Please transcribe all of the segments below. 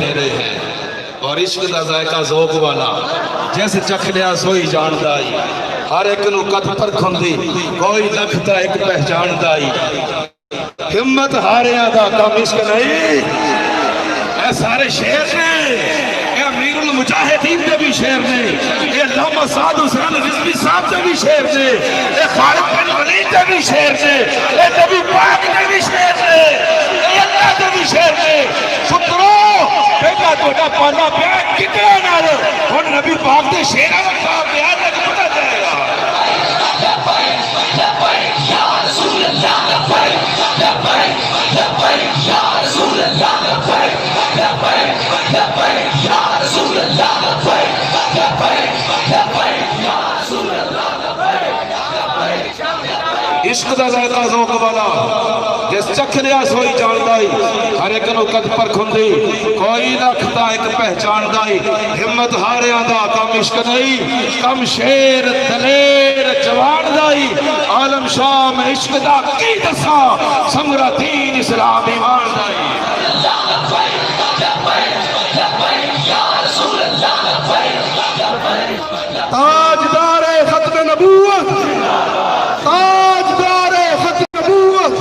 تیرے ہیں اور عشق دا ذائقہ ذوق والا جیسے چکھ لیا سوئی جان دائی ہر ایک نو قد پر کھندی کوئی لکھتا ایک پہچان دائی ہمت ہاریاں دا کم عشق نہیں اے سارے شیر نے اے امیر المجاہدین دے بھی شیر نے اے علامہ سعد حسین رضوی صاحب دے بھی شیر نے اے خالد بن ولید دے بھی شیر نے اے نبی پاک دے بھی شیر نے اے اللہ دے بھی شیر نے شکرو پہلا توڑا پانا بیان کتنے نال اور نبی پاک دے شیرہ وقتا بیان لگ پتا جائے گا یا رسول اللہ لبیک لبیک لبیک یا رسول اللہ لبیک لبیک لبیک یا رسول اللہ لبیک لبیک لبیک یا رسول اللہ لبیک لبیک عشق دا ذائقہ ذوق والا جس چکھ لیا سوئی جان دائی ہر ایک نو قد پر کھندی کوئی رکھتا ایک پہچان دائی ہمت ہارے آدھا کم عشق نہیں کم شیر دلیر جوان دائی عالم شام عشق دا کی دسا سمرہ دین اسلام ایمان دائی تاجدار ختم نبوت تاجدار ختم نبوت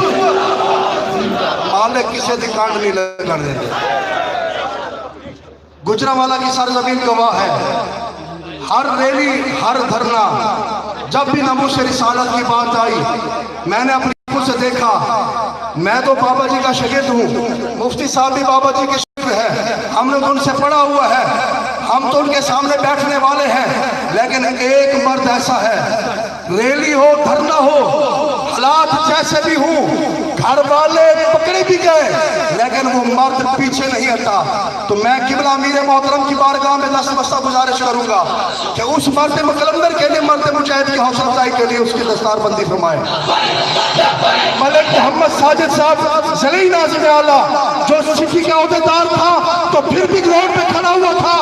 مالک کسے دی کانڈ نہیں لگڑ دیتے گجرانوالہ کی سرزمین گواہ ہے ہر ریلی ہر دھرنا جب بھی ناموس رسالت کی بات آئی میں نے اپنی آنکھوں سے دیکھا میں تو بابا جی کا شاگرد ہوں مفتی صاحب بھی بابا جی کے شاگرد ہے ہم نے ان سے پڑھا ہوا ہے ہم تو ان کے سامنے بیٹھنے والے ہیں لیکن ایک مرد ایسا ہے ریلی ہو دھرنا ہو حالات جیسے بھی ہوں گھر والے پکڑے بھی گئے لیکن وہ مرد پیچھے نہیں ہٹا تو میں قبلہ امیر محترم کی بارگاہ میں دست بستہ گزارش کروں گا کہ اس مرد مقلندر کے لیے مرد مجاہد کی حوصلہ افزائی کے لیے اس کی دستار بندی فرمائے ملک محمد ساجد صاحب ذلیل ناظم اعلیٰ جو سفی کا عہدیدار تھا تو پھر بھی گراؤنڈ پہ کھڑا ہوا تھا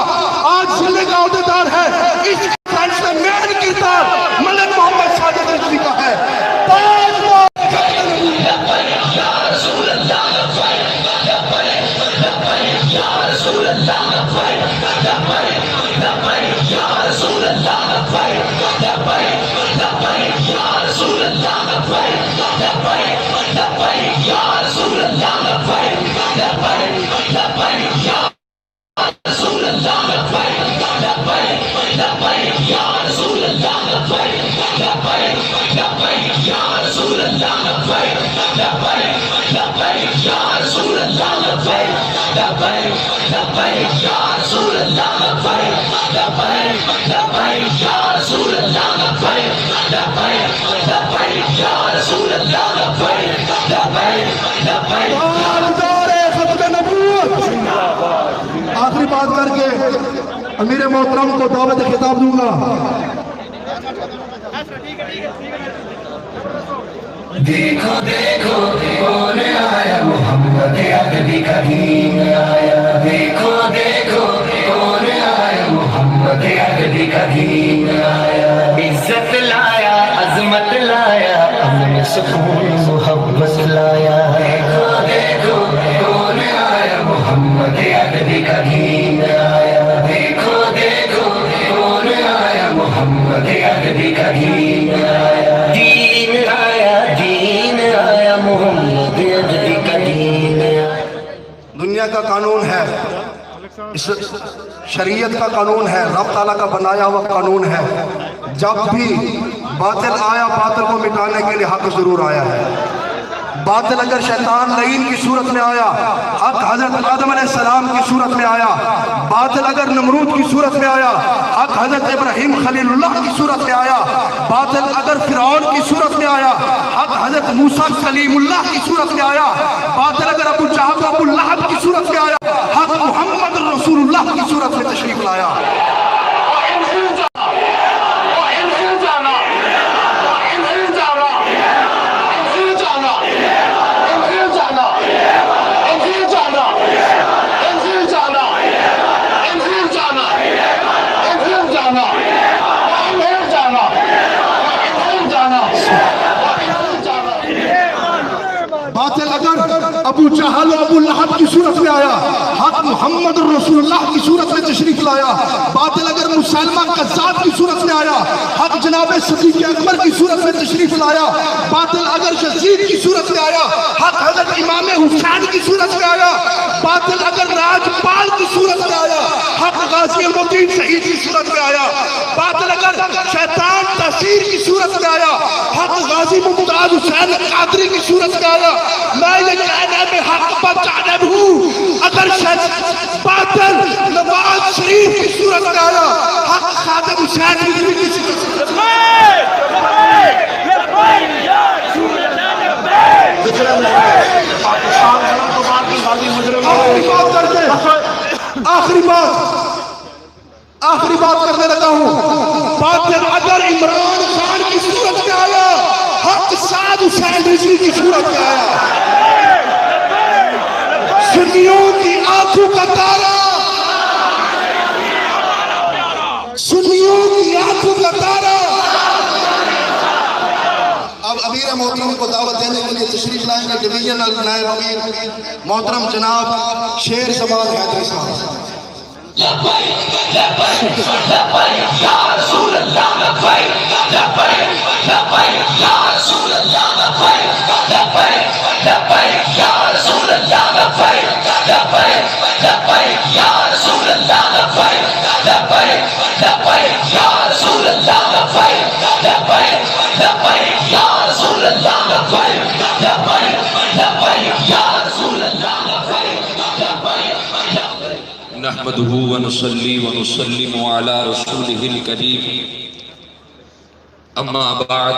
آج ضلع کا عہدیدار ہے اس فرانس میں مین کردار ملک محمد ساجد رضوی کا ہے آخری بات کر کے امیر محترم کو دعوت خطاب دوں گا دیکھو دیکھو کون آیا محمد عربی کا دین آیا دیکھو دیکھو کون آیا محمد عربی کا دین آیا عزت لایا عظمت لایا امن سکون محبت لایا دیکھو دیکھو کون آیا محمد عربی کا دین آیا دیکھو دیکھو کون آیا محمد عربی کا دین آیا دین آیا محمد عربی کا دین آیا دنیا کا قانون ہے اس شریعت کا قانون ہے رب تعالیٰ کا بنایا ہوا قانون ہے جب بھی باطل آیا باطل کو مٹانے کے لیے حق ضرور آیا ہے باطل اگر شیطان لعین کی صورت میں آیا حق حضرت آدم علیہ السلام کی صورت میں آیا باطل اگر نمرود کی صورت میں آیا حق حضرت ابراہیم خلیل اللہ کی صورت میں آیا باطل اگر فرعون کی صورت میں آیا حق حضرت موسیٰ کلیم اللہ کی صورت میں آیا باطل اگر ابو جہل ابو لہب کی صورت میں آیا حق محمد رسول اللہ کی صورت میں تشریف لایا باطل اگر ابو جہل و ابو لہب کی صورت میں آیا حق محمد رسول اللہ کی صورت میں تشریف لایا، باطل اگر مسلمہ قذاب کی صورت میں آیا، حق جناب صدیق اکبر کی صورت میں تشریف لایا، باطل اگر یزید کی صورت میں آیا، حق حضرت امام حسین کی صورت میں آیا، باطل اگر راجپال کی صورت میں آیا، حق غازی المدین شہید کی صورت میں آیا، باطل اگر شیطان تاثیر کی صورت میں آیا، حق غازی ممتاز حسین قادری کی صورت میں آیا۔ میں یہ کہنے میں حق پر جانب ہوں، اگر باطل نواز شریف کی صورت میں آیا، حق خادم حسین رضوی کی صورت میں آخری بات کرنے لگا ہوں، باطل اگر عمران خان کی صورت میں آیا، حق سعد حسین رضوی کی صورت میں آیا۔ سنیوں کی آنکھوں کا تارا، سنیوں کی آنکھوں کا تارا۔ اب امیر محترم کو دعوت دینے کے لیے تشریف لائیں گے ڈویژن نائب امیر محترم جناب شیر زمان حیدری صاحب۔ لبیک لبیک لبیک یا رسول اللہ، لبیک لبیک لبیک یا رسول اللہ، لبیک لبیک لبیک یا رسول اللہ، لبیک لبیک لبیک یا رسول اللہ، لبیک لبیک لبیک یا رسول اللہ، لبیک لبیک لبیک یا رسول اللہ، لبیک لبیک لبیک یا رسول اللہ، نحمده ونصلي ونسلم على رسوله الكريم اما بعد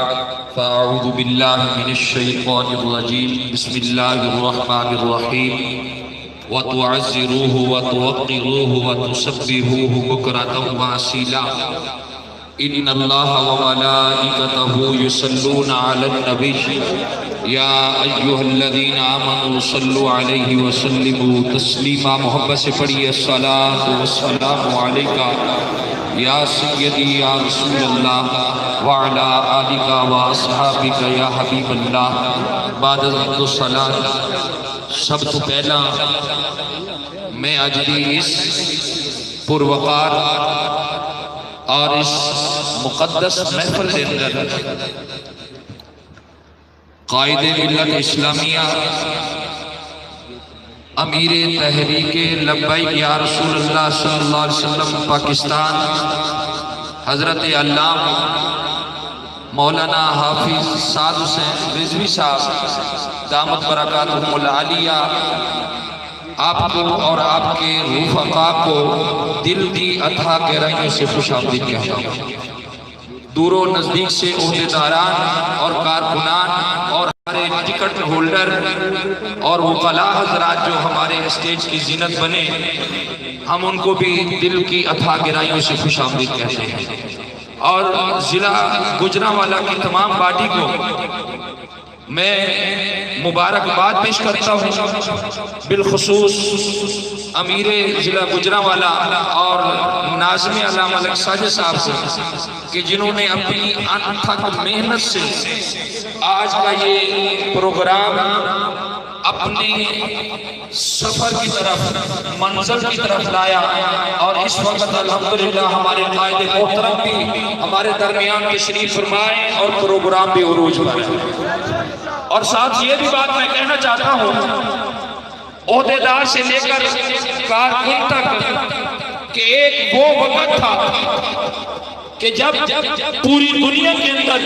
فاعوذ بالله من الشيطان الرجيم بسم الله الرحمن الرحيم وتعزروه وتوقروه وتسبحوه بكرة وأصيلا ان الله وملائكته يصلون على النبي یا ایہا الذین آمنوا صلوا علیہ وسلموا تسلیما۔ محبت سے پڑھیے الصلاة والسلام علیکہ یا سیدی یا رسول اللہ وعلا آلکہ واصحابکہ یا حبیب اللہ۔ بعد از الصلاة سب تو پہلا میں آج دی اس پروقار اور اس مقدس محفل دے اندر قائد ملت اسلامیہ امیر تحریک لبیک یا رسول اللہ صلی اللہ علیہ وسلم پاکستان حضرت علامہ مولانا حافظ سعد حسین رضوی صاحب دامت برکاتہم العالیہ آپ کو اور آپ کے رفقا کو دل کی اتھا گہرائیوں سے خوش آمدید کہتا ہوں۔ دور و نزدیک سے عہدیداران اور کارکنان اور ہمارے ٹکٹ ہولڈر اور وکلاء حضرات جو ہمارے اسٹیج کی زینت بنے، ہم ان کو بھی دل کی اتھا گہرائیوں سے خوش آمدید کہتے ہیں۔ اور ضلع گجرانوالہ کی تمام باڈی کو میں مبارکباد پیش کرتا ہوں، بالخصوص امیر ضلع گجرانوالہ اور ناظم علامہ ملک ساجد صاحب سے کہ جنہوں نے اپنی انتھک محنت سے آج کا یہ پروگرام اپنے سفر کی طرف منزل کی طرف لایا، اور اس وقت الحمدللہ ہمارے قائد محترم بھی ہمارے درمیان تشریف فرمائے اور پروگرام بھی عروج پائے۔ اور ساتھ یہ بھی بات میں کہنا چاہتا ہوں، عہدیدار سے لے کر کارکن تک، کہ ایک وہ وقت تھا کہ جب پوری دنیا کے اندر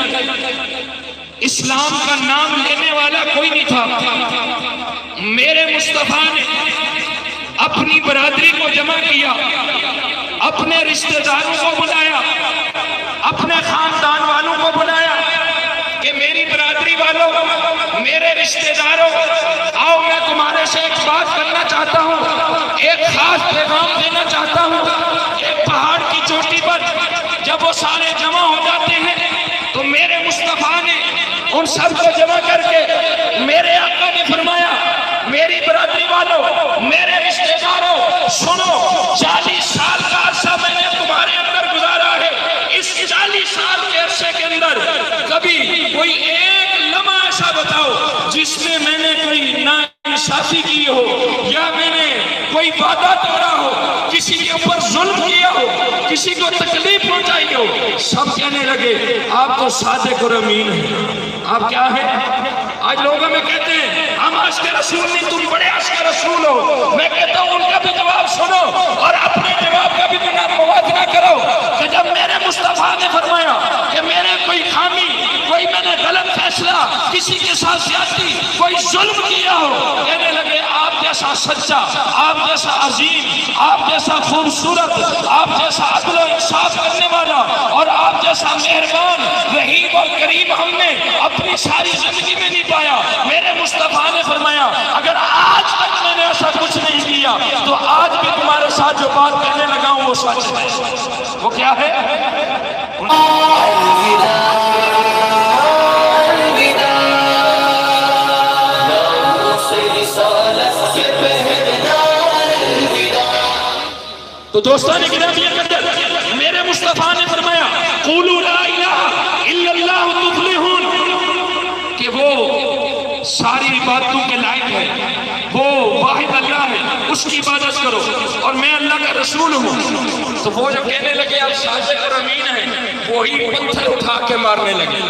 اسلام کا نام لینے والا کوئی نہیں تھا، میرے مصطفیٰ نے اپنی برادری کو جمع کیا، اپنے رشتہ داروں کو بلایا، اپنے خاندان والوں کو بلایا کہ میری برادری والوں، میرے رشتہ داروں، آؤ میں تمہارے سے ایک بات کرنا چاہتا ہوں، ایک خاص پیغام دینا چاہتا ہوں۔ ایک پہاڑ کی چوٹی پر جب وہ سارے جمع ہو جاتے ہیں تو میرے مصطفیٰ نے ان سب کو جمع کر کے میرے آقا نے فرمایا، میری برادری والوں، میرے رشتہ داروں، سنو، 40 سال کا عرصہ میں نے تمہارے اندر گزارا ہے، اس 40 سال کے عرصے کے اندر کبھی کوئی ایک لمحہ ایسا بتاؤ جس میں میں نے کوئی ناانصافی کی ہو، یا میں نے کوئی وعدہ توڑا ہو، کسی کے اوپر ظلم کیا ہو، کسی کو تکلیف پہنچائی ہو، سب کہنے لگے آپ تو صادق اور امین ہیں۔ آپ کیا ہیں؟ آج لوگ ہمیں کہتے ہیں ہم عشق رسول نہیں، تم بڑے عشق رسول ہو۔ میں کہتا ہوں ان کا بھی جواب سنو اور اپنے جواب کا بھی موازنہ کرو کہ جب میرے مصطفیٰ نے فرمایا کہ میرے کوئی خامی، کوئی میں نے غلط فیصلہ، کسی کے ساتھ زیادتی، کوئی ظلم کیا ہو، کہنے لگے آپ جیسا سچا، آپ جیسا عظیم، آپ جیسا خوبصورت، آپ جیسا عدل و انصاف کرنے والا اور آپ جیسا مہربان، رحیم اور کریم ہم نے اپنی ساری زندگی میں نہیں پایا۔ میرے مصطفیٰ نے فرمایا اگر آج تک میں نے ایسا کچھ نہیں کیا تو آج بھی تمہارے ساتھ جو بات کہنے لگا ہوں وہ سچ ہے۔ وہ کیا ہے؟ تو دوستان گرامی قدر، میرے مصطفیٰ نے فرمایا قولوا لا الہ الا اللہ تفلحون، کہ وہ ساری عبادتوں کے لائق ہے، وہ واحد اللہ ہے، اس کی عبادت کرو اور میں اللہ کا رسول ہوں۔ تو وہ جب کہنے لگے آپ صادق اور امین ہیں، وہی پتھر اٹھا کے مارنے لگے،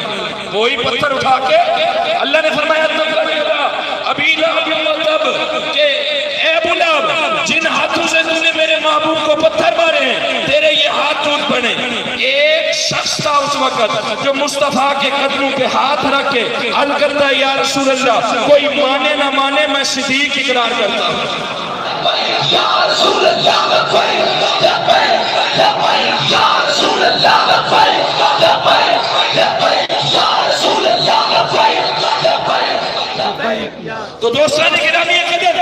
وہی پتھر اٹھا کے اللہ نے فرمایا ابھی لہب کہ اے ابو لہب، جن ہاتھوں سے تم نے میرے محبوب کو پتھر مارے ہیں تیرے یہ ہاتھ ٹوٹ پڑے۔ ایک شخص تھا اس وقت جو مصطفیٰ کے قدموں پہ ہاتھ رکھ کے عرض کرتا ہے یا رسول اللہ، کوئی مانے نہ مانے میں صدیق اقرار کرتا ہوں۔ یا رسول اللہ لبیک لبیک لبیک یا رسول اللہ لبیک لبیک لبیک یا رسول اللہ لبیک لبیک لبیک۔ تو دوستان گرامی قدر،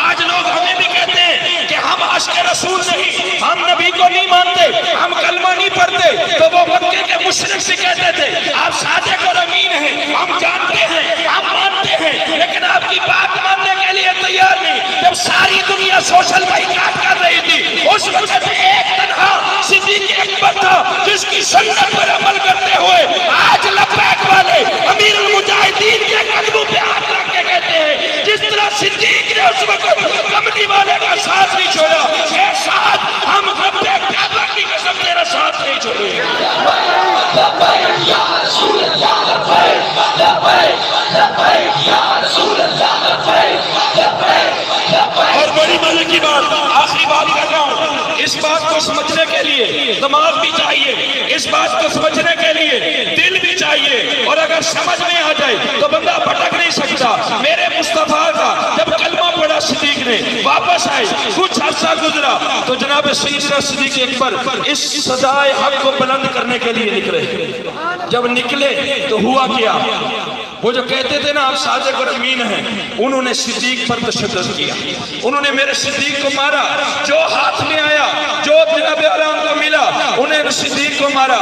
آج لوگ ہمیں بھی کہتے ہیں کہ ہم عشق رسول نہیں، ہم نبی کو نہیں مانتے، ہم کلمہ نہیں پڑھتے۔ تو وہ مکے کے مشرک سے کہتے تھے آپ صادق اور امین ہیں، ہم جانتے ہیں، ہم مانتے ہیں، لیکن آپ کی بات ماننے کے لیے تیار نہیں۔ جب ساری دنیا سوشل بائیکاٹ کر رہی تھی اس وقت ایک تنہا صدیق اکبر تھا جس کی سنت پر عمل کرتے ہوئے آج لبیک والے امیر المجاہدین کے قدموں پہ ہاتھ رکھ کے کہتے ہیں جس طرح صدیق نے اس وقت کمٹی والے کا ساتھ نہیں چھوڑا، اے ساتھ ہم رب کعبہ کی قسم تیرا ساتھ نہیں چھوڑیں گے۔ لبیک یا رسول اللہ لبیک لبیک لبیک یا رسول اللہ لبیک لبیک لبیک۔ اور بڑی مزے کی بات، آخری بات کر رہا ہوں، اس بات کو سمجھنے کے لیے دماغ بھی چاہیے، اس بات کو سمجھنے کے لیے دل بھی چاہیے، اور اگر سمجھ میں آ جائے تو بندہ بھٹک نہیں سکتا۔ میرے مصطفیٰ کا جب کلمہ پڑھا صدیق نے، واپس آئے، کچھ عرصہ گزرا تو جناب سیدنا صدیق اکبر اس صدائے حق کو بلند کرنے کے لیے نکلے۔ جب نکلے تو ہوا کیا، وہ جو کہتے تھے نا آپ صادق اور امین ہیں، انہوں نے صدیق پر تشدد کیا، انہوں نے میرے صدیق کو مارا، جو ہاتھ میں آیا، جو جناب عالم کو ملا انہیں صدیق کو مارا۔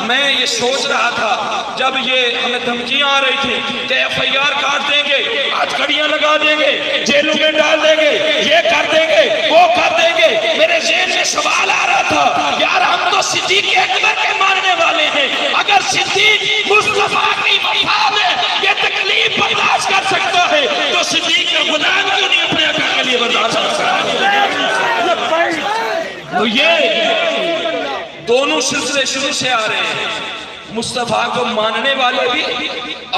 میں یہ سوچ رہا تھا جب یہ ہمیں دھمکیاں آ رہی تھی کہ FIR کاٹ دیں گے، ہتھکڑیاں لگا دیں گے، جیلوں میں ڈال دیں گے، یہ کر دیں گے، وہ کر دیں گے، میرے ذہن میں سوال آ رہا تھا یار ہم تو صدیق اکبر کے ماننے والے ہیں، اگر صدیق مصطفیٰ کی وفا میں یہ تکلیف برداشت کر سکتا ہے تو صدیق کا غلام کیوں نہیں اپنے آقا کے لیے برداشت کر سکتا؟ تو یہ دونوں سلسلے شروع سے آ رہے ہیں، مصطفیٰ کو ماننے والے بھی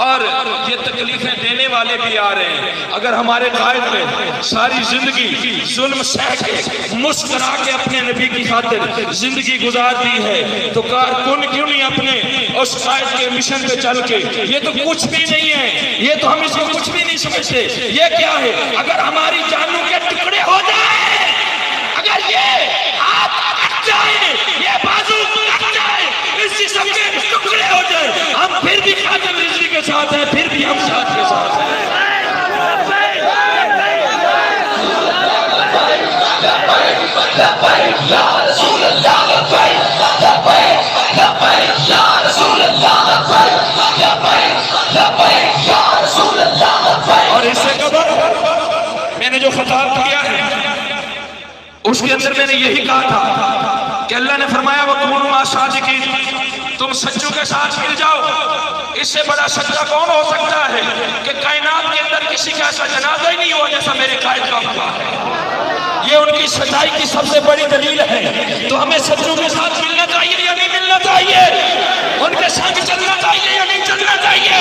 اور یہ تکلیفیں دینے والے بھی آ رہے ہیں۔ اگر ہمارے قائد نے ساری زندگی ظلم سہ کے مسکرا کے اپنے نبی کی خاطر زندگی گزار دی ہے تو کارکن کیوں نہیں اپنے اس قائد کے مشن پہ چل کے، یہ تو کچھ بھی نہیں ہے، یہ تو ہم اس کو کچھ بھی نہیں سمجھتے، یہ کیا ہے؟ اگر ہماری جانوں کے ٹکڑے ہو جائیں، اگر یہ ہاتھ کٹ جائے، یہ بازو کٹ جائے، اس جسم کے ٹکڑے ہو جائے، ہم پھر بھی خاتم رضوی کے ساتھ ہیں، پھر بھی ہم ساتھ کے ساتھ ہیں۔ لبیک یا رسول اللہ لبیک لبیک لبیک یا رسول اللہ لبیک لبیک لبیک یا رسول اللہ لبیک۔ اور اس سے قبل میں نے جو خطاب کیا ہے اس کے اندر میں نے یہی کہا تھا کہ اللہ نے فرمایا وَقُولُوا مَعَ الصَّادِقِينَ، تم سچوں کے ساتھ مل جاؤ۔ اس سے بڑا سچا کون ہو سکتا ہے کہ کائنات کے اندر کسی کا ایسا جنازہ ہی نہیں ہوا جیسا میرے قائد کا ہوا ہے۔ یہ ان کی سچائی کی سب سے بڑی دلیل ہے. تو ہمیں سچوں کے ساتھ ملنا چاہیے یا نہیں ملنا چاہیے؟ ان کے ساتھ چلنا چاہیے یا نہیں چلنا چاہیے؟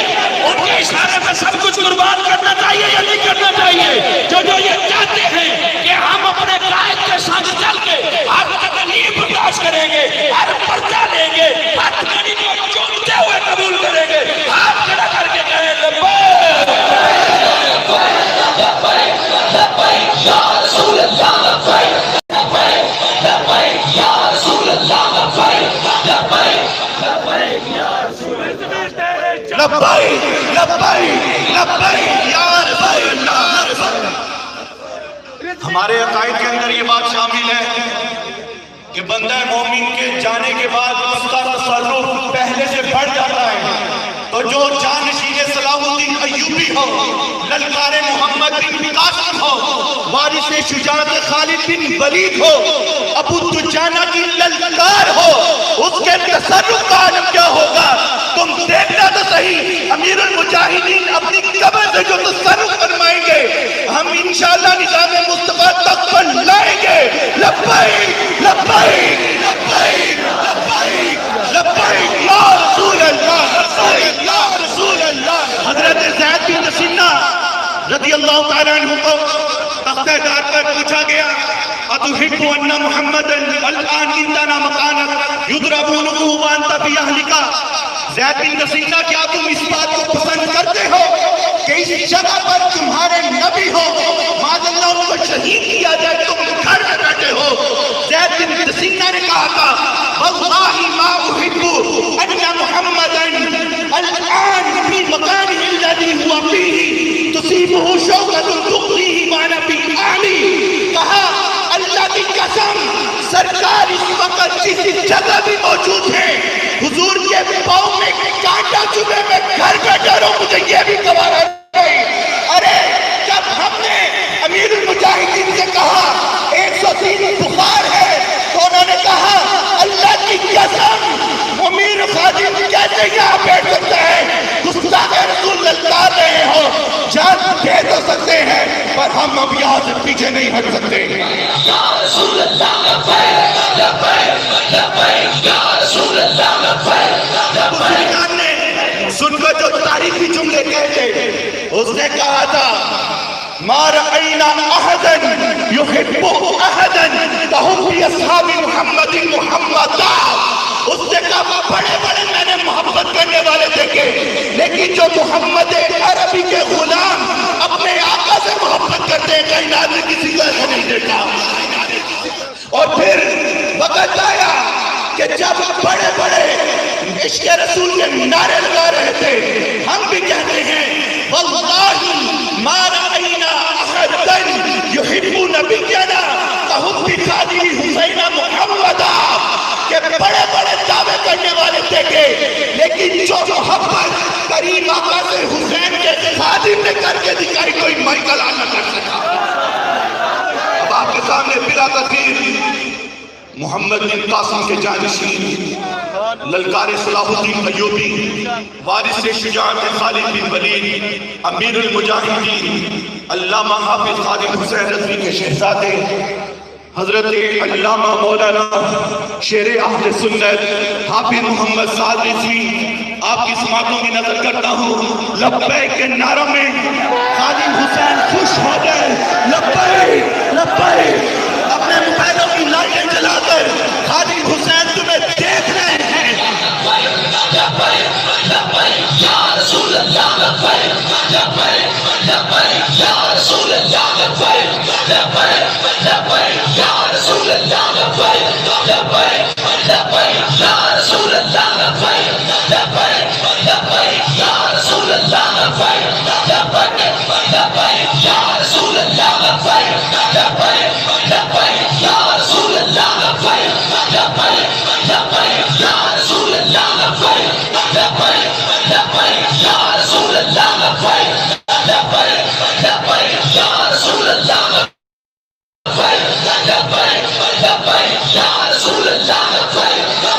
ان کے اشارے میں سب کچھ قربان کرنا چاہیے یا نہیں کرنا چاہیے؟ جو یہ چاہتے ہیں کہ ہم اپنے قائد کے ساتھ چل کے ہر تکلیف برداشت کریں گے، ہر پرچہ لیں گے، ہر تکلیف کو چومتے ہوئے قبول کریں گے، ہاتھ کھڑا کر کے کہیں لبیک لبیک یا رسول اللہ لبیک لبیک لبیک یا رسول اللہ لبیک لبیک لبیک یا رسول اللہ لبیک لبیک لبیک یا رسول اللہ. ہمارے عقائد کے اندر یہ بات شامل ہے کہ بندہ مومن کے جانے کے بعد اس کا تصرف پہلے سے بڑھ جاتا ہے. تو جو جانشین صلاح الدین ایوبی ہو، للکار محمد بن قاسم ہو، وارث شجاعت خالد بن ولید ہو، ابو دجانہ کی للکار ہو، اس کے تصرف کا عالم کیا ہوگا؟ تم دیکھنا تو صحیح. امیر المجاہدین اپنی قبر سے جو تصرف فرمائیں گے ہم انشاءاللہ نظام مصطفیٰ تک پر لائیں گے. لبیک لبیک لبیک لبیک لبیک یا رسول اللہ یا رسول اللہ. حضرت زید بن سنہ رضی اللہ تعالیٰ عنہ کو تختہ دار پر پوچھا گیا اتحب ان محمدا الان عندنا مکانک یضربونہ وانت فی اہلک. زید بن سنہ کیا تم اس بات کو پسند کرتے ہو کہ اس جگہ پر تمہارے نبی ہو، معاذ اللہ ان کو شہید کیا جائے، تم گھر میں بیٹھے ہو؟ زید بن سنہ نے کہا تھا واللہ ما احب ان محمدا الان فی مکانہ الذی هو فیہ تصیبہ شوکۃ تغلیہ وانا فی اہلی. کہا اللہ کی قسم سرکار اس وقت جس جگہ بھی موجود ہے حضور کے پاؤں میں کانٹا چبھے میں گھر بیٹھا رہوں، مجھے یہ بھی گوارا نہیں. ارے جب ہم نے امیر المجاہدین سے کہا 103 بخار ہے تو انہوں نے کہا اللہ کی قسم امیر خادم کیسے یہاں بیٹھ سکتا ہے؟ گستاخ رسول للکار رہے ہو، جان دے تو سکتے ہیں پر ہم اب یہاں سے پیچھے نہیں ہٹ سکتے. یا رسول اللہ لبیک لبیک لبیک یا رسول اللہ لبیک لبیک. نے سن کر جو تاریخی جملے کہتے اس نے کہا تھا ما رأینا احدا یحب احدا کہم فی اصحاب محمد محمدا. اس نے کہا بڑے بڑے میں نے محبت کرنے والے دیکھے لیکن جو محمد عربی کے غلام اپنے آقا سے محبت کرتے ہیں کائنات میں کسی کو ایسا نہیں دیکھا. اور پھر وقت آیا کہ جب بڑے بڑے عشق رسول کے نعرے لگا رہے تھے ہم بھی کہتے ہیں واللہ ما رأینا احدا یحب نبینا کحب خادم حسین محمدا. کہ بڑے بڑے دعوے کرنے والے دیکھے لیکن جو محبت کریم آقا سے حسین کے خادم نے کر کے دکھائی کوئی مائیکل نہ کر سکا. اب آپ کے سامنے بلا تقریر محمد بن قاسم کے جانشین للکار صلاح الدین ایوبی، وارث شجاعت خالد بن ولید، امیر المجاہدین، علامہ حافظ خادم حسین رضوی کے شہزادے حضرت علامہ مولانا شیر اہل سنت حافظ محمد سعد رضوی، آپ کی سماعتوں کی نظر کرتا ہوں. لبیک کے نعرہ میں خادم حسین خوش ہو گئے. لبیک لبیک. اپنے موبائلوں کی لائٹیں جلا کر خادم حسین تمہیں دیکھ رہے ہیں. یا رسول اللہ لبیک لبیک لبیک یا رسول اللہ لبیک لبیک لبیک یا رسول اللہ لبیک لبیک لبیک یا رسول اللہ لبیک لبیک لبیک یا رسول اللہ لبیک لبیک لبیک یا رسول اللہ لبیک لبیک لبیک یا رسول اللہ لبیک لبیک لبیک یا رسول اللہ لبیک لبیک لبیک یا رسول اللہ لبیک لبیک لبیک یا رسول اللہ لبیک لبیک یا رسول اللہ لبیک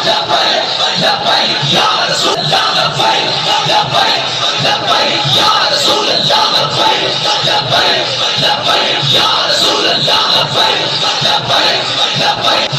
لبیک لبیک یا رسول اللہ لبیک لبیک لبیک یا رسول اللہ لبیک لبیک لبیک یا رسول اللہ لبیک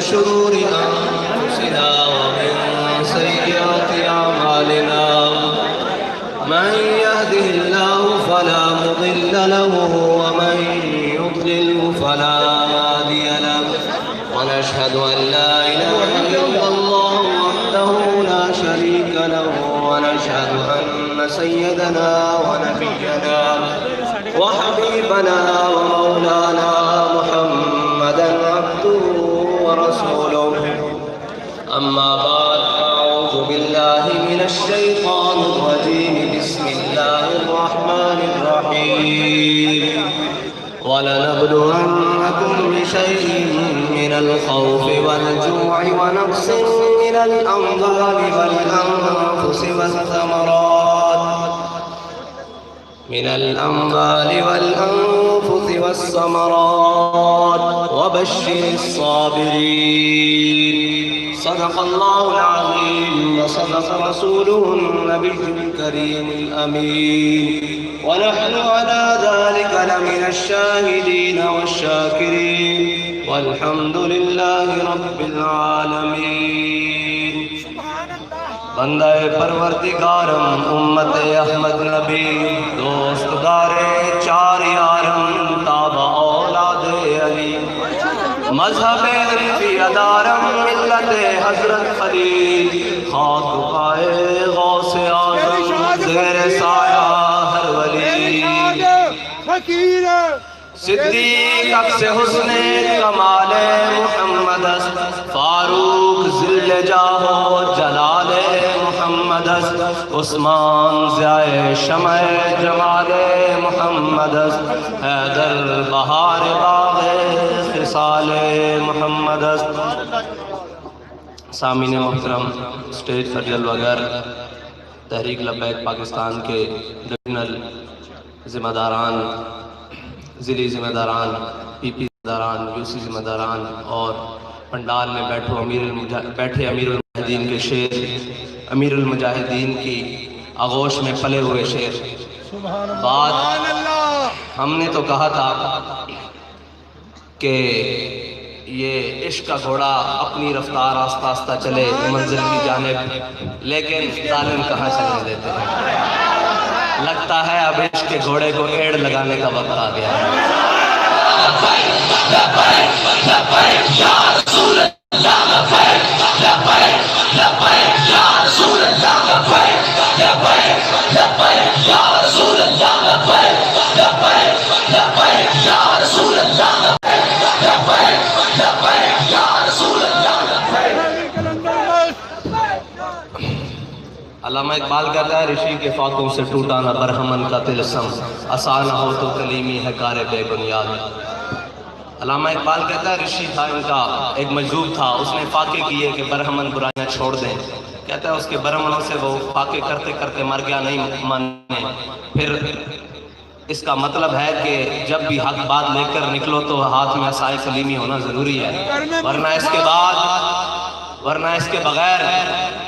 شرور أنفسنا ومن سيئات أعمالنا من يهده الله فلا مضل له ومن يضلل فلا هادي له ونشهد أن لا إله إلا الله وحده لا شريك له ونشهد أن سيدنا ونبينا وحبيبنا ومولانا محمدا عبده ورسوله أما بعد أعوذ بالله من الشيطان الرجيم بسم الله الرحمن الرحيم ولنبلونكم بشيء من الخوف والجوع ونقص من الأموال والأنفس والثمرات والثمرات وبشر الصابرين صدق الله العظيم وصدق رسوله النبي الكريم الأمين ونحن على ذلك لمن الشاهدين والشاكرين والحمد لله رب العالمين بندہ پروردگارم امت احمد نبی دوستدار چار یارم تابع اولاد علی مذہب حنفی ادارم ملت حضرت خلیل خاک پائے غوث اعظم زیر سایہ ہر ولی صدیق عکس حسن کمال محمد است فاروق ذل جاہ و جلال محمد است عثمان ضیاء شمع جمال محمد است حیدر بہار باغ خصال محمد است سامعین محترم اسٹیج پر جلوہ گر تحریک لبیک پاکستان کے ڈویژنل ذمہ داران ضلعی ذمہ داران پی پی ذمہ داران یو سی ذمہ داران اور پنڈال میں بیٹھے امیر المجاہدین کے شیر امیر المجاہدین کی آغوش میں پلے ہوئے شیر بات ہم نے تو کہا تھا کہ یہ عشق کا گھوڑا اپنی رفتار آستہ آستہ چلے منزل کی جانب لیکن ظالم کہاں چلنے دیتے ہیں لگتا ہے اب عشق کے گھوڑے کو ایڑ لگانے کا وقت آ گیا ہے علامہ اقبال کہتا ہے رشی کے فاقوں سے ٹوٹا نہ برہمن کا تلسم عصا نہ ہو تو کلیمی ہے کار بے بنیاد علامہ اقبال کہتا ہے رشی تھا ان کا ایک مجذوب تھا اس نے فاقے کیے کہ برہمن برائیاں چھوڑ دیں کہتا ہے اس کے برہمنوں سے وہ فاقے کرتے کرتے مر گیا نہیں ماننے پھر اس کا مطلب ہے کہ جب بھی حق بات لے کر نکلو تو ہاتھ میں عصائے کلیمی ہونا ضروری ہے ورنہ اس کے بغیر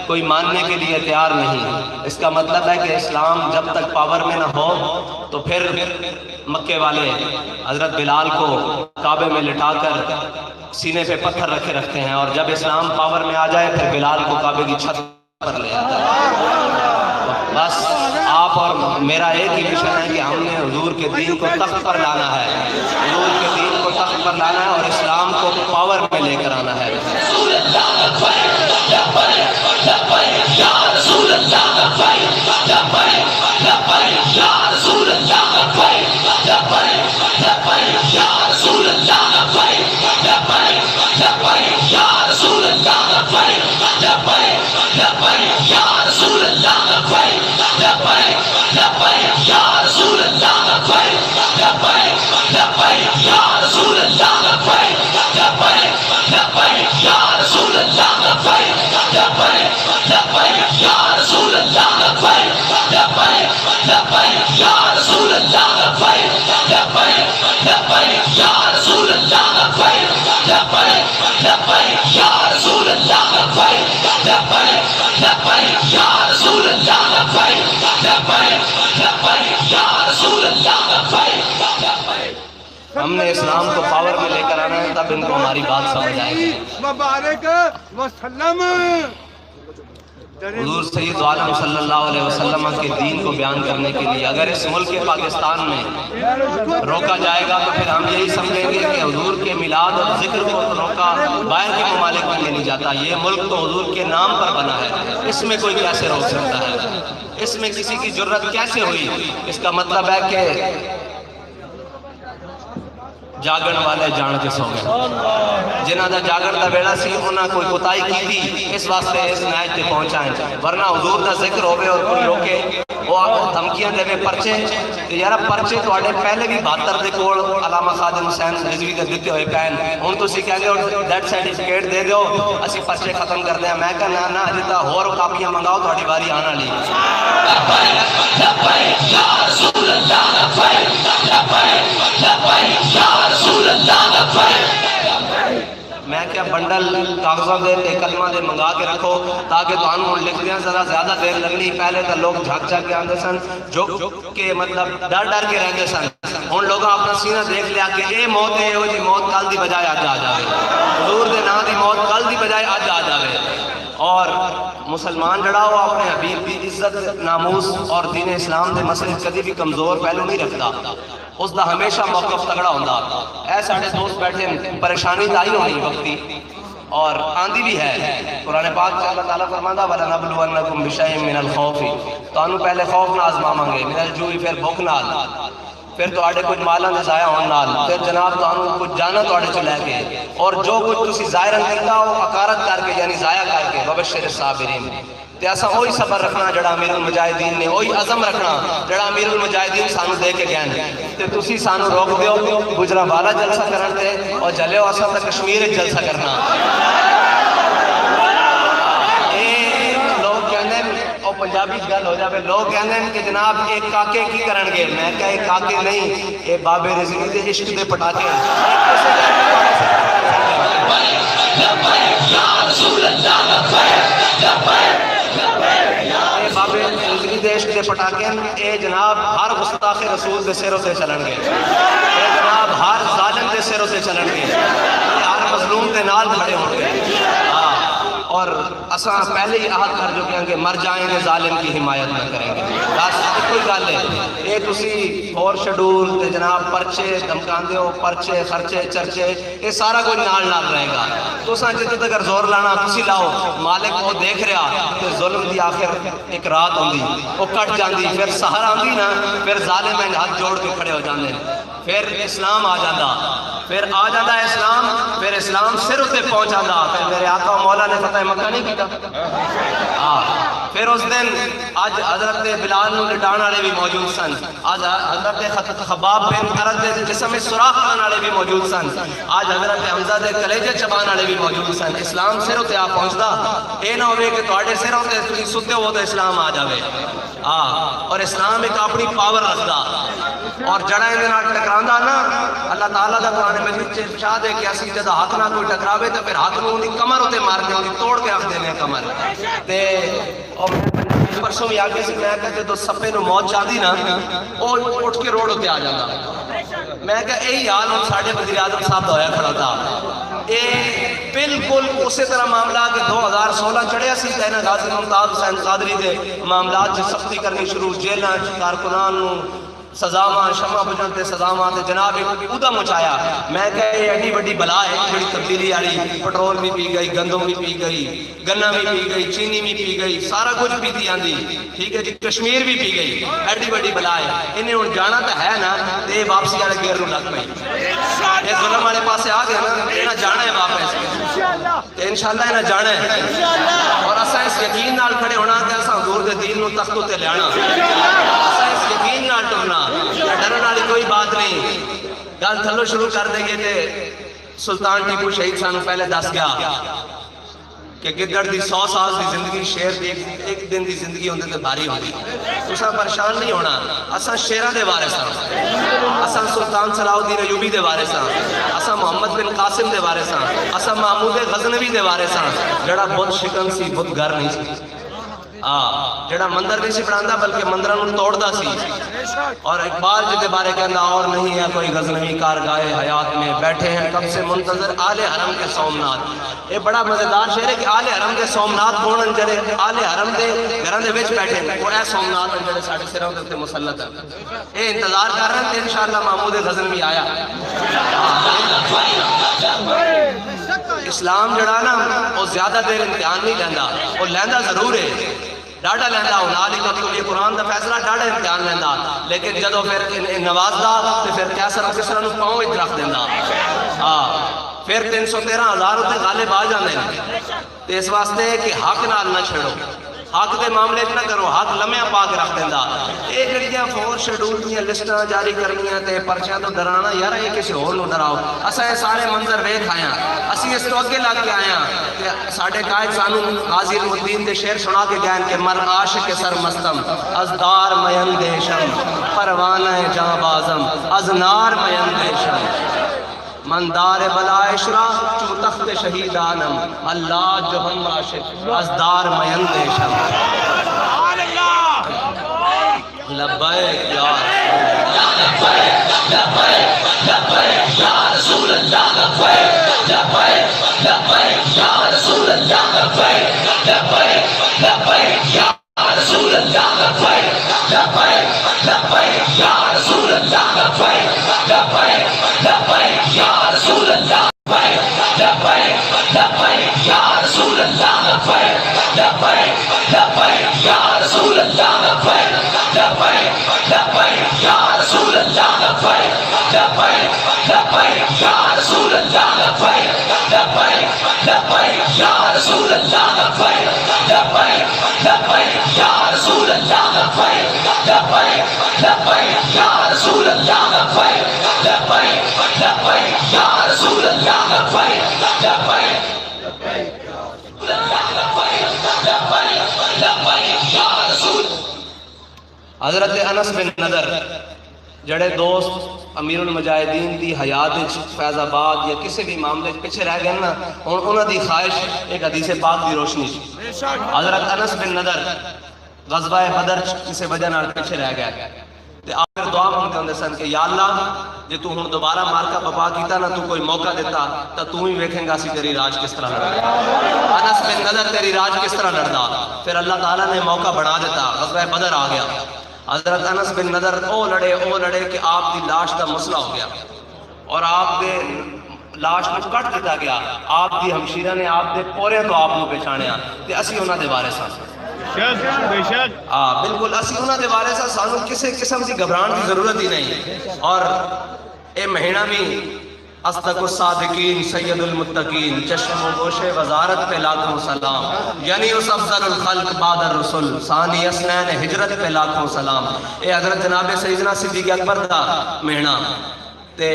کوئی ماننے کے لیے تیار نہیں اس کا مطلب ہے کہ اسلام جب تک پاور میں نہ ہو تو پھر مکے والے حضرت بلال کو کعبے میں لٹا کر سینے پہ پتھر رکھے رکھتے ہیں اور جب اسلام پاور میں آ جائے پھر بلال کو کعبے کی چھت پر لے آتا ہے بس آپ اور میرا ایک ہی مشن ہے کہ ہم نے حضور کے دین کو تخت پر لانا ہے حضور کے دین کو تخت پر پر لانا ہے اور اسلام کو پاور میں لے کر آنا ہے. ہم نے اسلام کو پاور میں لے کر آنا ہے, تب ان کو ہماری بات سمجھ آئے گی. حضور سید عالم صلی اللہ علیہ وسلم کے دین کو بیان کرنے کے لیے اگر اس ملک پاکستان میں روکا جائے گا تو پھر ہم یہی سمجھیں گے کہ حضور کے میلاد اور ذکر کو روکا باہر کے ممالک میں نہیں جاتا. یہ ملک تو حضور کے نام پر بنا ہے, اس میں کوئی کیسے روک سکتا ہے؟ اس میں کسی کی جرت کیسے ہوئی؟ اس کا مطلب ہے کہ جاگن والے جان کے سو گئے. جنہاں دا جاگن دا بیڑا سی انہاں کوئی کوتاہی کی تھی, اس واسطے اس نہج تے پہنچائیں. ورنہ حضور دا ذکر ہوئے اور کوئی روکے وہ آگے دھمکیاں دے پرچے یار پرچے تو آڑے پہلے بھی 72 دے کول علامہ خادم حسین رضوی دے دیتے ہوئے پہن ہوں تو اسی کہہ گے ڈیٹ سرٹیفکیٹ دے دو اسی پرچے ختم کر دیں. میں کہا نا جتا اور کاپیاں منگاؤ تو باری آنا لی. میں کیا بنڈل کاغذوں دے تے کلمہ دے منگا کے رکھو تاکہ تو انہوں لکھ دیں ذرا زیادہ دیر لگنی. پہلے تو لوگ جھاک جھاک کے آندے سن جو کہ مطلب ڈر ڈر کے رہتے سن. ان لوگوں اپنا سینہ دیکھ لیا کہ اے موت ہے وہ جی موت کل دی بجائے آج آ جاوے, حضور دے نا دی موت کل دی بجائے آج آ جاوے. اور مسلمان جڑا ہوا اپنے حبیب دی عزت ناموس اور دین اسلام دے مسئلے کدی بھی کمزور پہلو نہیں رکھتا, اس دا ہمیشہ موقف تگڑا ہوندہ. اے ساڑھے دوست بیٹھے پریشانی دائی ہوئی وقتی اور آندھی بھی ہے. قرآن پاک سے اللہ تعالیٰ فرماندہ وَلَنَبْلُوَنَّكُمْ بِشَيْءٍ مِّنَ الْخَوْفِ, تو انہوں پہلے خوف نہ آزماؤں گے, مِنَ الْجُوعِ پھر بھوک نال, پھر تو آڑے کچھ مالاں دے ضائع ہون نال, پھر جناب تو انہوں کچھ جانا تو آڑے چلے گے, اور جو کچھ تسی ظاہراً کرتا ہو اکارت کر کے یعنی ضائع کر کے وَبَشِّرِ الصَّابِرِينَ. تے ایسا وہی صبر رکھنا جڑا امیر المجاہدین نے, وہی عزم رکھنا جڑا امیر المجاہدین سانو دے کے گئے. تے تسی سانو روک دیو گجرا والا جلسہ کرتے اور جلے ہو اصل تک کشمیر جلسہ کرنا. لوگ کہنے اور پنجابی گل ہو جاوے, لوگ کہنے کہ جناب ایک کاکے کی کرن گے. میں کہا ایک کاکے نہیں, اے بابے رضوی دے عشق دے پٹاکے. بابے رضوی دے عشق دے پٹاکے اے جناب ہر گستاخ رسول دے سروں سے چلن گے, اے جناب ہر ظالم دے سروں سے چلن گے, ہر مظلوم دے نال کھڑے ہوں گے. اور اساں پہلے ہی عہد کر چکے ہیں کہ مر جائیں گے ظالم کی حمایت نہ کریں گے. بس کوئی گل ہے یہ تسی اور شیڈول تے جناب پرچے دھمکاندے ہو, پرچے خرچے چرچے یہ سارا کوئی نال نال رہے گا. تو اساں جتنے تک زور لانا تسی لاؤ, مالک وہ دیکھ رہا کہ ظلم دی آخر ایک رات ہوندی وہ کٹ جاندی, پھر سحر آندی نا, پھر ظالم ہاتھ جوڑ کے کھڑے ہو جاندے, پھر اسلام آ جاندہ, پھر آ جاندہ اسلام, پھر اسلام سر اسے پہنچ جاندہ. پھر میرے آقا مولا نے فتح مکہ نہیں کیتا. پھر اس دن آج حضرت بلال نو لٹان والے بھی موجود سن, آج حضرت خباب بن ارد دے جسم میں سوراخ کرنے والے بھی موجود سن, آج حضرت حمزہ دے کلیجے چبان والے بھی موجود سن. اسلام سر تے آ پہنچدا, اے نہ ہوئے کہ تواڈے سروں تے تسی ستے ہو تو اسلام آ جاوے. اور اسلام ایک اپنی پاور رکھدا, اور جڑا اندے نال ٹکراندا نا اللہ تعالیٰ دا قرآن مجید چ ارشاد ہے کہ اسی جدہ ہاتھ نہ کوئی ٹکراوے تو پھر ہاتھ نوں دی کمر اتے مار دے, دی توڑ کے رکھ دینے کمر. تے اور پرسوں بھی آگے سے میں کہتے تو سپے نو موت چاہدی نا وہ اٹھ کے روڈ ہوتے آ جانا. میں کہا یہی حال ہم ساڑھے وزیر اعظم صاحب دا ہویا کھڑا تھا. اے بالکل اسی طرح معاملہ کہ 2016 چڑھیا سی تینا غازی ممتاز حسین قادری دے معاملات جو سختی کرنی شروع, جیلہ کارکنان نو سزاواں شمع بجن تے سزاواں تے جناب ایک ادھم مچایا. میں کہ یہ ایڈی بڑی بلا ہے, بڑی تبدیلی آ رہی. پٹرول بھی پی گئی, گندم بھی پی گئی, گنا بھی پی گئی, چینی بھی پی گئی, سارا کچھ پیتی آندی. ٹھیک ہے جی, کشمیر بھی پی گئی. ایڈی بڑی بلا ہے. انہیں ہوں جانا تو ہے نا, تے واپسی والے گیر لگ پئی. یہ ظلم والے پاسے آ گیا نا, انہیں جانا ہے واپس. انشاءاللہ انہیں جانا ہے. اور اساں اس یقین نال کھڑے ہونا کہ اساں حضور دے دین نو تختوں تے لیانا. اساں اس یقین نال ٹرنا, ڈرن والی کوئی بات نہیں. گل تھلو شروع کر دیں گے تے سلطان ٹیپو شہید سانو پہلے دس گیا کہ گدڑ دی 100 سال دی زندگی شیر دی ایک دن دی زندگی ہوندے تے بھاری ہوندی. تساں پریشان نہیں ہونا. اساں شیراں دے وارث ہاں, اساں سلطان صلاح الدین ایوبی دے وارث ہاں, اساں محمد بن قاسم دے وارث ہاں, اساں محمود غزنوی دے وارث ہاں. جڑا بت شکن سی, بت گھر نہیں سی, جڑا مندر نہیں سی بنانا بلکہ مندراں نوں توڑدا سی. اور اقبال جی کے بارے کہنا, اور نہیں ہے کوئی غزنوی کارگاہ حیات میں, بیٹھے ہیں کب سے منتظر آل حرم کے سومنات. یہ بڑا مزیدار شعر ہے کہ آل حرم کے سومنات کون ہیں جڑے آل حرم دے گھراں دے وچ بیٹھے ہیں. وہ اے سومنات ہیں جڑے ساڈے سراں دے مسلط ہیں. اے انتظار کر رہے ہیں انشاءاللہ محمود غزنوی آیا. اسلام جڑا نا وہ زیادہ دیر امتحان نہیں لیندا, وہ لیندا ضرور ہے, ڈاڑا لیندہ ہوں. نالی قتل یہ قرآن دا فیصلہ ڈاڑا امتحان لیندہ, لیکن جدو پھر نوازدہ تو پھر کیسر و کسرہ نو پاؤں اچ رکھ دیندہ. پھر 313,000 ہوتے غالب آ جاندے ہیں. تو اس واسطے کہ حق نال نہ چھڑو, حق دے معاملے نہ کرو, حق لمحہ پاک رکھ دیندہ. یہ جڑیاں فور شیڈول دیاں لسٹاں جاری کرنیاں تے پرچیاں تو ڈرانا, یار یہ کسی اور نو ڈراؤ. اساں یہ سارے منظر ویکھ آیا, اسی اس تو اگے لگ کے آیا. ساڈے قائد سانو غازی الدین دے شعر سنا کے گئے کہ مر عاشق سر مستم از دار میندیشم, پروانہ جاں بازم از نار میندیشم, من دار بلائے شرا چو تخت شہیدانم, اللہ جو ہم عاشق از دار میندیشم. لبیک یا رسول اللہ, لبیک لبیک یا رسول اللہ, لبیک لبیک یا رسول اللہ, لبیک لبیک یا رسول اللہ, لبیک لبیک یا رسول اللہ, لبیک لبیک یا رسول اللہ, لبیک لبیک یا رسول اللہ, لبیک لبیک یا رسول اللہ, لبیک لبیک یا رسول اللہ, لبیک لبیک یا رسول اللہ, لبیک لبیک یا رسول اللہ, لبیک لبیک یا رسول اللہ, لبیک لبیک یا رسول اللہ, حضرت انس بن نضر جڑے دوست امیر المجاہدین دی حیات فیض آباد یا کسی بھی معاملے پیچھے رہ گئے نا, انہوں دی خواہش ایک حدیث پاک دی روشنی. حضرت انس بن نضر غزوہ بدر کسی وجہ نال پیچھے رہ گئے تے آخر دعا مانگتے ہوندے سن کہ یا اللہ جے تو ہن دوبارہ مارکا بپا کیتا نا, تو کوئی موقع دیتا تو تو ہی ویکھیں گا سی تیری راج کس طرح لڑدا. انس بن نضر تیری راج کس طرح لڑدا. پھر اللہ تعالیٰ نے موقع بنا دیتا, غزوہ بدر آ گیا. حضرت انس بن نضر او لڑے کہ آپ دی لاش دا مسئلہ ہو گیا اور آپ دے لاش کو کٹ دیتا گیا. آپ دی ہمشیرہ نے آپ دے پورے تو آپ کو پہچانیا تے اسی انہاں دے وارث ہاں. بالکل اسی انہاں دے وارث ہاں, سانو کسی قسم دی گھبران کی ضرورت ہی نہیں. اور اے مہینہ بھی اصدق الصادقین سید المتقین چشم و گوش وزارت پہ لاکھوں سلام, یعنی اس افضل الخلق بعد الرسل ثانی اسنین ہجرت پہ لاکھوں سلام. اے حضرت جناب سیدنا صدیق اکبر دا مہینہ تے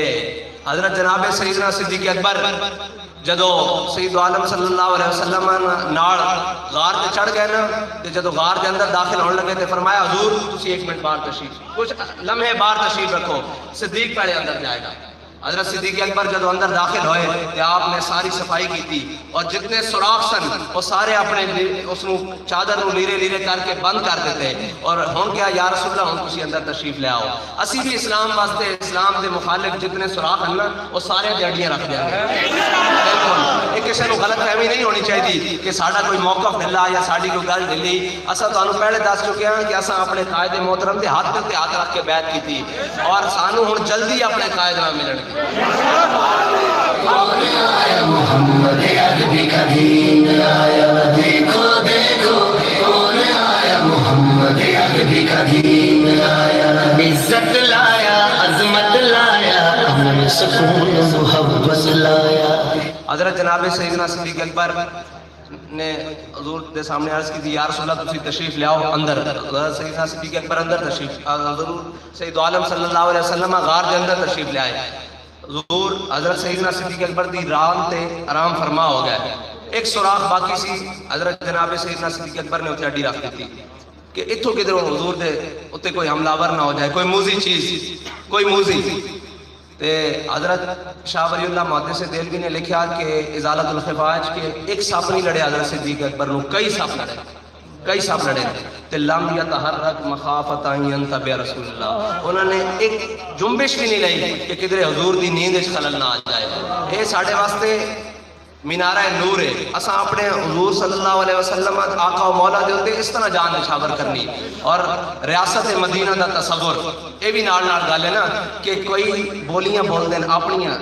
حضرت جناب سیدنا صدیق اکبر جدو سید عالم صلی اللہ علیہ وسلم نال غار تے چڑھ گئے نا, تے جدو غار دے اندر داخل ہونے لگے تے فرمایا حضور تسی ایک منٹ باہر تشریف, کچھ لمحے باہر تشریف رکھو, صدیق پہلے اندر جائے گا. حضرت صدیق اکبر جدو اندر داخل ہوئے کہ آپ نے ساری صفائی کی تھی اور جتنے سوراخ سن وہ سارے اپنے اس نو چادر نو لیرے لیرے کر کے بند کر دیتے. اور ہون کیا یا رسول اللہ ہون کسی اندر تشریف لے آؤ. اسی بھی اسلام واسطے اسلام دے مخالف جتنے سوراخ ہیں نا وہ سارے دیڑیاں رکھ دیا گئے. ایک کسی کو غلط فہمی نہیں ہونی چاہیے کہ ساڈا کوئی موقف ڈھلا یا ساڈی کوئی گل ڈھلی. اساں تانوں پہلے دس چکے ہیں کہ اساں اپنے قائد محترم دے ہاتھ تے ہاتھ رکھ کے بیعت کیتی اور سانوں ہن جلدی اپنے قائد نال ملن گے. محمد عربی کا دین آیا دیکھو دیکھو کون آیا محمد عربی کا دین آیا عزت لایا عظمت لایا امن سکون محبت لایا. حضرت جناب سیدنا صدیق اکبر نے حضور دے سامنے عرض کی تھی یا رسول اللہ تسی تشریف لے آؤ اندر. حضرت سیدنا صدیق اکبر اندر تشریف حضور سید عالم صلی اللہ علیہ وسلم غار دے اندر تشریف لے آئے. حضور حضرت سیدنا صدیق اکبر دی رات تے آرام فرما ہو گئے. ایک سوراخ باقی سی. حضرت جناب سیدنا صدیق اکبر نے اتنے اڈی رکھ دی کہ اتھوں کدھروں حضور دے اتنے کوئی حملہ ور نہ ہو جائے, کوئی موزی چیز, کوئی موزی. تے حضرت شاہ ولی اللہ محدث دہلوی نے لکھا کہ ازالت الخفاج کے ایک سپ نہیں لڑے حضرت صدیق اکبر نو, کئی سپ لڑے تے لم یتحرک مخافت ان ینتبہ رسول اللہ. انہوں نے ایک جنبش بھی نہیں لئی کہ کدھر حضور دی نیند وچ خلل نہ آ جائے. اے ساڈے واسطے مینارہ نور ہے. اساں اپنے حضور صلی اللہ علیہ وسلم آقا و مولا دے اوتے اس طرح جان نشاور کرنی اور ریاست مدینہ دا تصور. اے بھی نال گل ہے نا کہ کوئی بولیاں بول دین اپنیاں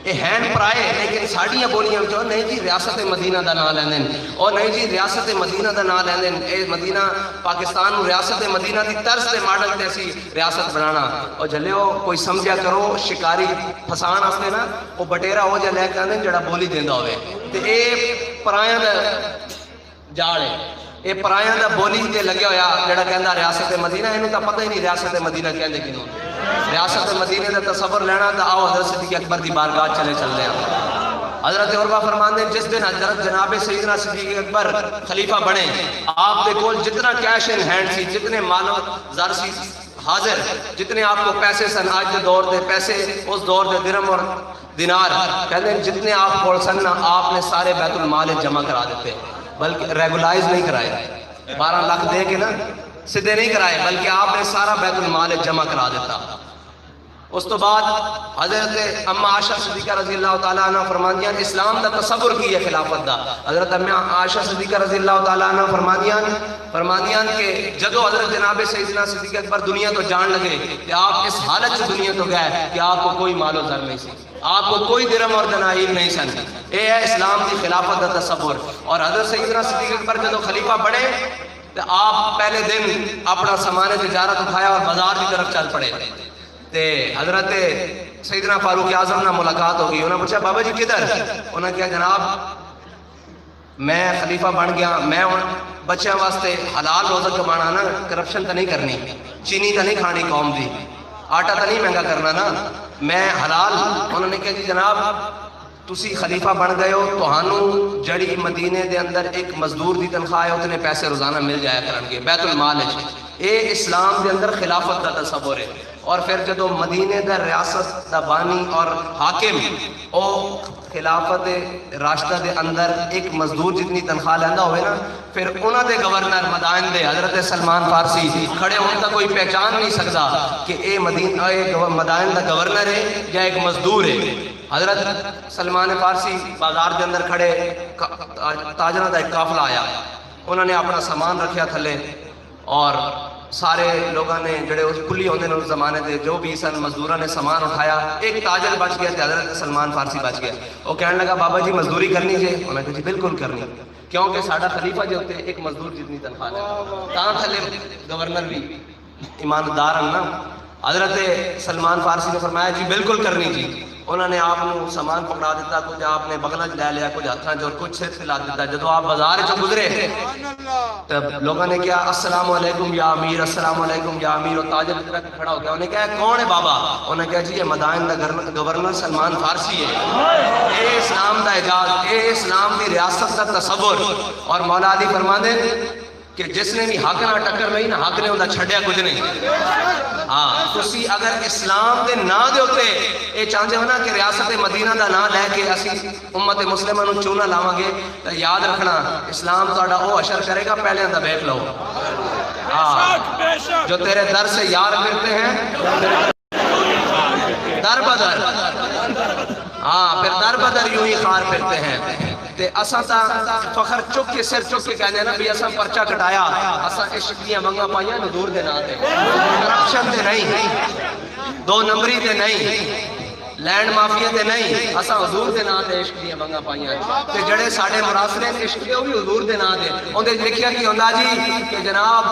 اے ہین پرائے لیکن ساڑیاں بولیاں جو نہیں جی ریاست مدینہ دا نام لیندن اور نہیں جی ریاست مدینہ دا نام لیندن. اے مدینہ پاکستان نو ریاست مدینہ دی طرز تے ماڈل تے اسی ریاست بنانا. اور جھلیو کوئی سمجھا کرو شکاری پھسان واسطے نا وہ بٹیرا ہو جا لے کے آندے جڑا بولی دیندا ہوئے تے اے پرایاں دا جاڑ ہے. اے پرایاں دا بولی تے لگیا ہویا جڑا کہندا ریاست مدینہ, اینوں تا پتہ ہی نہیں ریاست مدینہ کہندے کینوں. ریاست مدینہ دا تصور لینا تا آؤ حضرت صدیق اکبر دی بارگاہ چلے چل رہے ہیں. حضرت عروہ فرماندے جس دن حضرت جناب سیدنا صدیق اکبر خلیفہ بنے آپ دے کول جتنا کیش ان ہینڈ سی, جتنے مال و زر سی حاضر, جتنے آپ کو پیسے سن آج دے دور دے پیسے اس دور دے درہم اور دینار کہتے ہیں جتنے آپ کول سن آپ نے سارے بیت المال جمع کرا دیتے, بلکہ ریگولائز نہیں کرائے. 12 لاکھ دے کے نا سدھے نہیں کرائے بلکہ آپ نے سارا بیت المال جمع کرا دیتا. اس تو بعد حضرت اما عائشہ صدیقہ رضی اللہ تعالیٰ عنہ فرماندیاں اسلام دا تصور کی ہے خلافت دا. حضرت اما عائشہ صدیقہ رضی اللہ تعالیٰ عنہ فرماندیاں کہ جدو حضرت جناب سیدنا صدیق اکبر دنیا تو جان لگے کہ آپ اس حالت سے دنیا تو گئے کہ آپ کو کوئی مال و زر نہیں سی, آپ کو کوئی درہم اور دنانیر نہیں سن. اے ہے اسلام کی خلافت دا تصور. اور حضرت سیدنا صدیق اکبر جدو خلیفہ بڑے تو آپ پہلے دن اپنا سامان تجارت اٹھایا اور بازار کی طرف چل پڑے. تے حضرت سیدنا فاروق اعظم نہ ملاقات ہوگی. انہوں نے پوچھا بابا جی کدھر؟ انہوں نے کہا جناب میں خلیفہ بن گیا, میں بچیاں واسطے حلال روزہ کمانا نا, کرپشن تو نہیں کرنی, چینی تو نہیں کھانی قوم دی, آٹا تو نہیں مہنگا کرنا نا, میں حلال. انہوں نے کہا جی جناب تسی خلیفہ بن گئے ہو تو جڑی مدینے دے اندر ایک مزدور دی تنخواہ ہے اتنے پیسے روزانہ مل جایا کرن گے بیت المال ہے. اے اسلام دے اندر خلافت دا تصور ہے. اور پھر جدو مدینے دا ریاست دا بانی اور حاکم او خلافت راشدہ دے اندر ایک مزدور جتنی تنخواہ لیندہ ہوئے نا, پھر انہاں دے گورنر مدائن دے حضرت سلمان فارسی کھڑے ہوں تا کوئی پہچان نہیں سکتا کہ اے مدائن دا گورنر ہے یا ایک مزدور ہے. حضرت سلمان فارسی بازار دے اندر کھڑے, تاجرہ دا ایک قافلہ آیا, انہوں نے اپنا سامان رکھیا تھلے اور سارے لوگوں نے جڑے اس کلی ہوندے نے اس زمانے دے جو بھی سن مزدوراں نے سامان اٹھایا. ایک تاجر بچ گیا تے حضرت سلمان فارسی بچ گیا. وہ کہنے لگا بابا جی مزدوری کرنی جے؟ انہوں نے کہا جی بالکل کرنی, کیونکہ ساڈا خلیفہ جو ہوتے ایک مزدور جتنی تنخواہ ہے تاں تھلے گورنر بھی ایماندار ہیں نا. حضرت سلمان فارسی نے فرمایا جی بالکل کرنی جی. انہوں نے آپ کو سامان پکڑا دیتا, کچھ آپ نے بغلہ لے لیا, کچھ ہاتھاں جو کچھ سر سے لا دیتا. جدو آپ بازار چ گزرے تب لوگوں نے کہا السلام علیکم یا امیر, السلام علیکم یا امیر. اور تاجر ادھر کھڑا ہو گیا, انہوں نے کہا کون ہے بابا؟ انہوں نے کہا جی یہ مدائن دا گورنر سلمان فارسی ہے. اے اسلام دا اعجاز, اے اسلام دی ریاست دا تصور. اور مولا علی فرماندے کہ جس نے بھی حق نہ ٹکر لئی نا حق نے انہاں چھڈیا کچھ نہیں. ہاں تسی اگر اسلام دے نام دے اوتے اے چاہندے ہو نا کہ ریاست مدینہ دا نام لے کے اسی امت مسلمہ نوں چونا لاواں گے تو یاد رکھنا اسلام تہاڈا او اشر کرے گا پہلے دا دیکھ لو. ہاں جو تیرے در سے یار پھرتے ہیں در بدر ہاں پھر در بدر یوں ہی خار پھرتے ہیں تے اساں تا فخر چک کے سر چک کے کہنے نا بھی اساں پرچہ کٹایا اساں عشق دیاں منگا پائیاں حضور دے نام تے کرپشن تے نہیں دو نمبری تے نہیں لینڈ مافیا تے نہیں اساں حضور دے نام تے عشق دیاں منگا پائیاں تے جڑے ساڈے مراسلے عشق دے او بھی حضور دے نام تے اون دے لکھیا کی ہوندا جی کہ جناب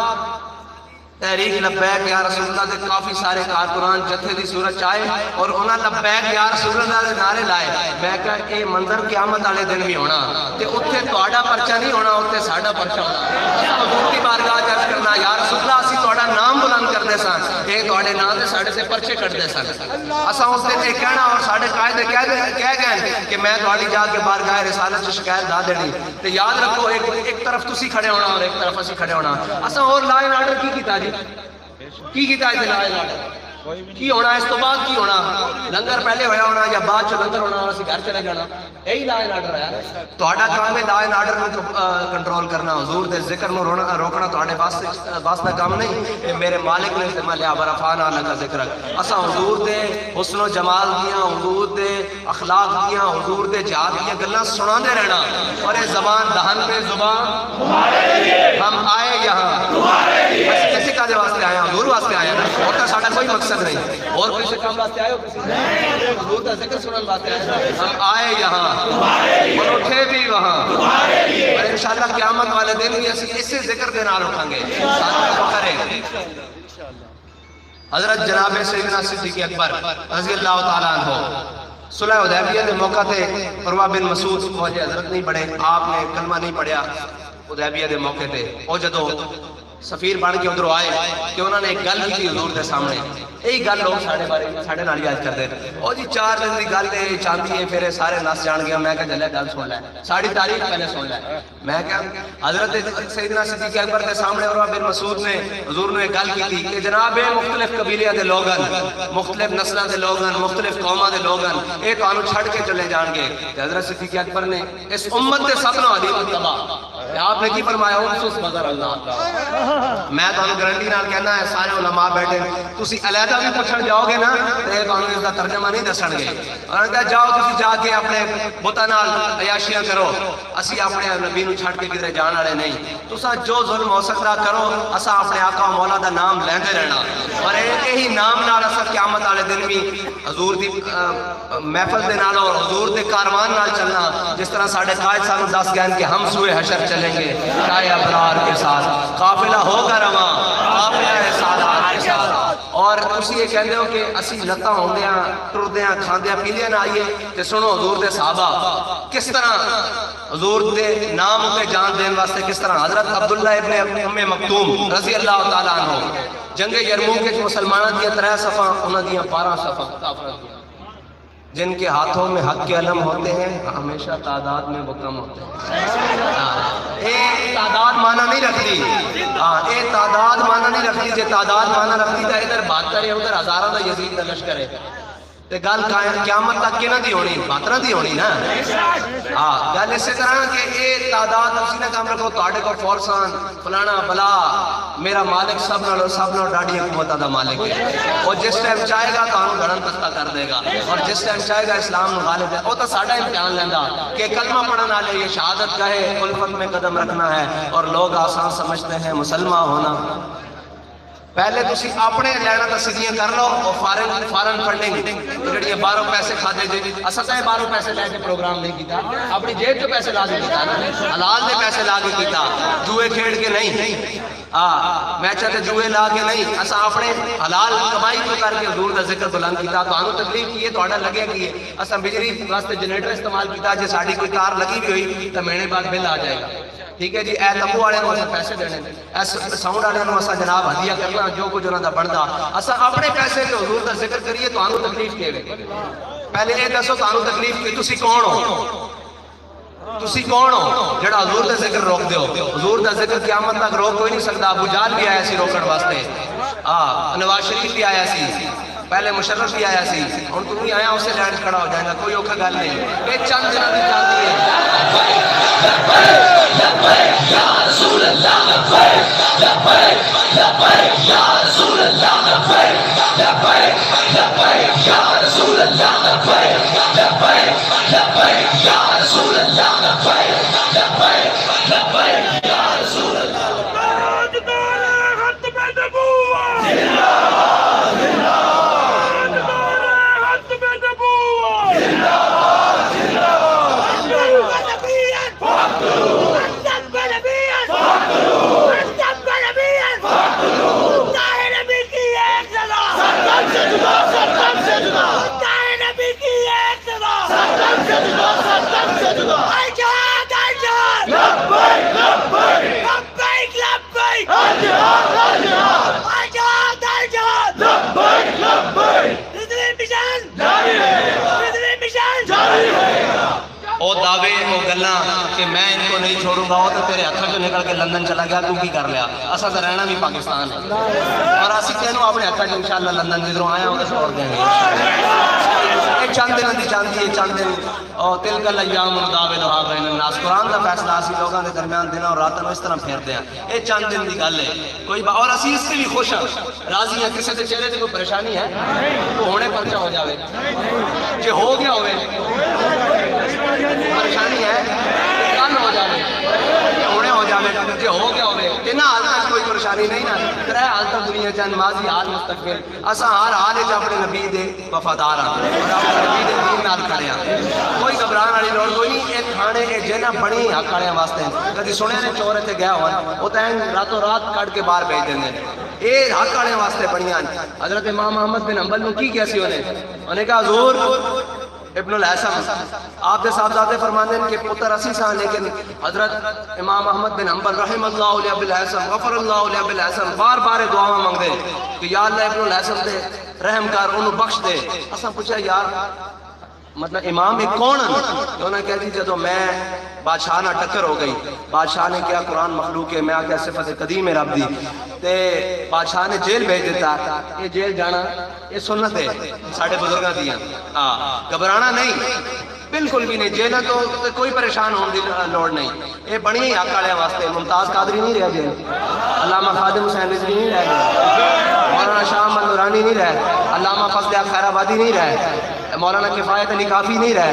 تحریک لبیک یا رسول اللہ دے کافی سارے کارکنان جتھے دی صورت چاہے اور انہاں لبیک یا رسول اللہ دے نعرے لائے میں کہا اے منظر قیامت والے دن بھی ہونا تے اتھے تہاڈا پرچہ نہیں ہونا اتھے ساڈا پرچہ ہونا حضور دی بارگاہ عرض کرنا یا رسول اللہ اسی تہاڈا نام بلند کردے سن اے تہاڈے نام تے ساڈے تے پرچے کٹدے سن اساں اس دن اے کہنا اور ساڈے قائد کہہ گئے کہ میں تہاڈی جا کے بارگاہ رسالت وچ شکایت دا دینی تے یاد رکھو ایک طرف تسی کھڑے ہونا اور ایک طرف اسی کھڑے ہونا اساں اور لا اینڈ آرڈر کی کیتا جی کی کیتا ہے لا اینڈ آرڈر کی ہونا اس تو بعد کی ہونا لنگر پہلے ہویا ہونا یا بعد چ لنگر ہونا اسی گھر چلے جانا یہی لا اینڈ آرڈر ہے تہاڈا کام ہے law and order no control کرنا حضور دے ذکر نو روکنا تہاڈے واسطے کام نہیں اے میرے مالک نے فرمایا لیا برفانا لگا ذکر اساں حضور دے حسن و جمال دیاں حضور دے اخلاق دیاں حضور دے جہاد دیاں گلاں سناندے رہنا اور اے زبان دہن پہ زبان تمہارے لیے ہم آئے یہاں تمہارے لیے کسی کا واسطے آیا حضور واسطے آیا نا اور کا ساڈا کوئی مقصد نہیں اور کسی کام واسطے آئے ہو حضور دا ذکر سنن واسطے آئے ہم آئے یہاں اور اٹھے بھی وہاں اور انشاءاللہ قیامت والے دن بھی اسی اسی ذکر دے نال اٹھاں گے ساتھ فخر ہے حضرت جناب سیدنا صدیق اکبر رضی اللہ تعالیٰ عنہ صلح حدیبیہ کے موقع تے عروہ بن مسعود موجہ حضرت نہیں پڑھے آپ نے کلمہ نہیں پڑھیا حدیبیہ کے موقع تے او جدو سفیر بن کے ادھر آئے کہ انہوں نے ایک گل کی حضور دے سامنے یہی گل لوگ ساڑھے نال یاد کر دے او جی 4 دن دی گل ہے چاندی ہے پھر سارے نس جان گیا میں کہا جلے گل سن لے ساڑھی تاریخ پہلے سن لے میں کہا حضرت سیدنا صدیق اکبر کے سامنے عروہ بن مسعود نے حضور نے ایک گل کی تھی کہ جناب مختلف قبیلیاں دے لوگن مختلف نسلوں دے لوگن مختلف قوماں دے لوگن اے تانوں چھڑ کے چلے جان گے حضرت صدیق اکبر نے اس امت دے سب نو علی متبا آپ نے کی فرمایا انسوس مظہر اللہ میں تو گارنٹی نال کہنا ہے سارے علماء بیٹھے تسی علیحدہ بھی پوچھن جاؤ گے نا تے تانوں اس دا ترجمہ نہیں دسن گے اور کہا جاؤ تسی جا کے اپنے بتاں نال عیاشیاں کرو اسی اپنے نبی نو چھڈ کے کدھر جان والے نہیں تساں جو ظلم ہو سکدا کرو اساں اپنے آقا و مولا دا نام لیندے رہنا اور یہی نام نال اساں قیامت والے دن بھی حضور دی محفل دے نال اور حضور دے کاروان نال چلنا جس طرح ساڈے قائد سانوں دس گئے کہ ہم سوئے حشر چلیں گے شاہ ابرار کے ساتھ قافلہ ہوگا رواں قافلہ سادات کے ساتھ اور تسی یہ کہندے ہو کہ اسی لتاں ہوندیاں ٹردیاں کھاندیاں پیندیاں نہ آئیے تے سنو حضور دے صحابہ کس طرح حضور دے نام تے جان دین واسطے کس طرح حضرت عبداللہ ابن ام مکتوم رضی اللہ تعالیٰ عنہ جنگ یرموک کے مسلمانوں دیا 3 صفحہ انہاں دیا 12 صفحہ کافروں دیا جن کے ہاتھوں میں حق کے علم ہوتے ہیں ہمیشہ تعداد میں وہ کم ہوتے ہیں اے تعداد معنی نہیں رکھتی اے تعداد معنی نہیں رکھتی جے تعداد معنی رکھتی تھا ادھر 72 ہے ادھر 1000 دا یزید دا لشکر ہے تے گل قیامت تک کینا دی ہونی 72 دی ہونی نا ہاں گل اسی طرح کہ اے تعداد اسی نے کام رکھو تہاڈے کو فورسان فلانا بلا میرا مالک سب نال ڈاڈی حکومت دا مالک ہے اور جس ٹائم چاہے گا تانوں گھڑن تختہ کر دے گا اور جس ٹائم چاہے گا اسلام نو غالب ہے او تو ساڈا امتحان لیندا کہ کلمہ پڑھن والے یہ شہادت کہے الفت میں قدم رکھنا ہے اور لوگ آسان سمجھتے ہیں مسلمان ہونا پہلے تسی اپنے لینا تصدیقیاں کر لو اور فارن فنڈنگ جڑی 12 پیسے کھاتے دے اساں تے 12 پیسے لے کے پروگرام نہیں کیتا اپنی جیب تو پیسے لا کے کیتا حلال دے پیسے لا کے کیتا جوئے کھیڑ کے نہیں میچ تے جوئے لا کے نہیں اساں اپنے حلال کمائی تو کر کے حضور دا ذکر بلند کیتا تانوں تکلیف کی ہے تہاڈا لگے کی ہے اساں بجلی واسطے جنریٹر استعمال کیتا جے ساڈی کوئی تار لگی بھی ہوئی تے مہینے بعد بل آ جائے گا ٹھیک ہے جی اے تمبو والے نوں پیسے دینے اے ساؤنڈ والے نوں اساں جناب ہدیہ کرنا جو کچھ انہاں دا بندا اساں اپنے پیسے تے حضور دا ذکر کریے تانوں تکلیف کیویں پہلے یہ دسو تانوں تکلیف کی تسی کون ہو تسی کون ہو جڑا حضور دا ذکر روک دیو حضور دا ذکر قیامت تک روک کوئی نہیں سکدا ابو جہل بھی آیا سی روکن واسطے نواز شریف بھی آیا سی پہلے مشرف بھی آیا سی ہن تو بھی آیا اس سے لینڈ کھڑا ہو جائے گا کوئی اوکھا گل نہیں یہ چند دنوں دی جاندی ہے یا رسول اللہ لبیک لبیک لبیک یا رسول اللہ لبیک لبیک لبیک یا رسول اللہ لبیک لبیک لبیک یا رسول اللہ لبیک لبیک لبیک یا رسول اللہ وہ دعوے وہ گلاں کہ میں ان کو نہیں چھوڑوں گا، وہ تو تیرے ہاتھوں سے نکل کے لندن چلا گیا، تو کی کر لیا؟ اسا تو رہنا بھی پاکستان ہے، اور اسی کہنوں اپنے ہاتھوں سے انشاءاللہ لندن جدھروں آیا ہوں تو چھوڑ دیں گے۔ یہ چند دن دی چاندی ہے، چند دن اور تلک الایام نداولھا بین الناس، قرآن کا فیصلہ اسی لوگوں کے درمیان دن اور رات اس طرح پھیرتے ہیں۔ یہ چند دن دی گل ہے کوئی، اور اسی اس سے بھی خوش ہیں، راضی ہیں۔ کسی کے چہرے سے کوئی پریشانی ہے تو ہونے پرچہ ہو جاوے، جی ہو گیا ہوئے پریشانی ہے کل ہو جائے، ہونے ہو جائے، جی ہو گیا ہوئے تینا حال تک کوئی پریشانی نہیں نا، ترے حال تک دنیا چند ماضی حال مستقبل اسا ہر حال ہے اپنے نبی دے وفادار ہیں اور اپنے نبی دے دین نال کھڑے ہیں، کوئی گھبران والی لوڑ کوئی نہیں۔ ایک کھانے کے جنہ بڑی حق والے واسطے کدی سنے نے چور تے گیا ہوا وہ تین راتوں رات کٹ کے باہر بھیج دیں گے، یہ حق والے واسطے بڑیاں۔ حضرت امام احمد بن حنبل نو کی کیا سی انہیں کہا حضور ابن الحسن آپ دے صاحبزادے فرماندے ہیں کہ پتر اسی سان، لیکن حضرت امام احمد بن حنبل رحم اللہ علیہ ابن الحسن غفر اللہ علیہ ابن الحسن بار بار دعاواں مانگ دے کہ یا اللہ ابن الحسن دے رحم کر، انہوں بخش دے۔ اساں پوچھا یار مطلب امام ایک کون ہے؟ تو انہوں نے کہا جی جدو میں بادشاہ نہ ٹکر ہو گئی، بادشاہ نے کیا قرآن مخلوق ہے، میں آکے صفت قدیم ہے رب دی، تے بادشاہ نے جیل بھیج دیتا، یہ جیل جانا یہ سنت ہے ساڑھے بزرگاں دیا، گھبرانا نہیں بالکل بھی نہیں، جیل تو کوئی پریشان ہونے دی لوڑ نہیں، یہ بڑی ہی حق والے واسطے۔ ممتاز قادری نہیں رہ جیل، علامہ خادم حسین رضوی نہیں رہ گئے، مولانا شاہ احمد نورانی نہیں رہ، علامہ فضل حق خیر آبادی نہیں رہ، مولانا کفایت علی کافی نہیں رہ،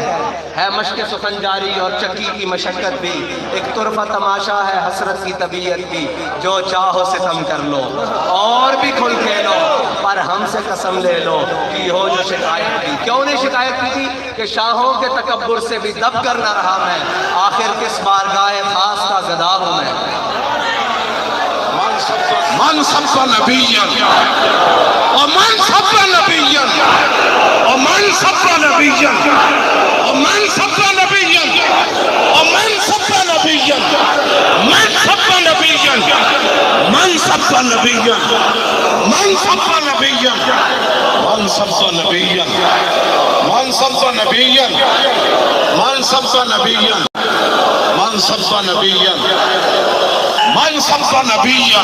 ہے مشق سخن جاری اور چکی کی مشقت بھی، ایک طرفہ تماشا ہے حسرت کی طبیعت بھی، جو چاہو ستم کر لو اور بھی کھل کھیلو پر ہم سے قسم لے لو کہ ہو جو شکایت کی۔ کیوں نے شکایت کی تھی کہ شاہوں کے تکبر سے بھی دب کر نہ رہا میں، آخر کس بارگاہ خاص کا گدا ہوں میں۔ من سب نبیا ومن سب نبیا ومن سب نبیا ومن سب نبیا ومن سب نبیا من سب نبیا من سب نبیا من سب نبیا من سب نبیا من سب نبیا من سب نبیا من سب نبیا من سب نبیا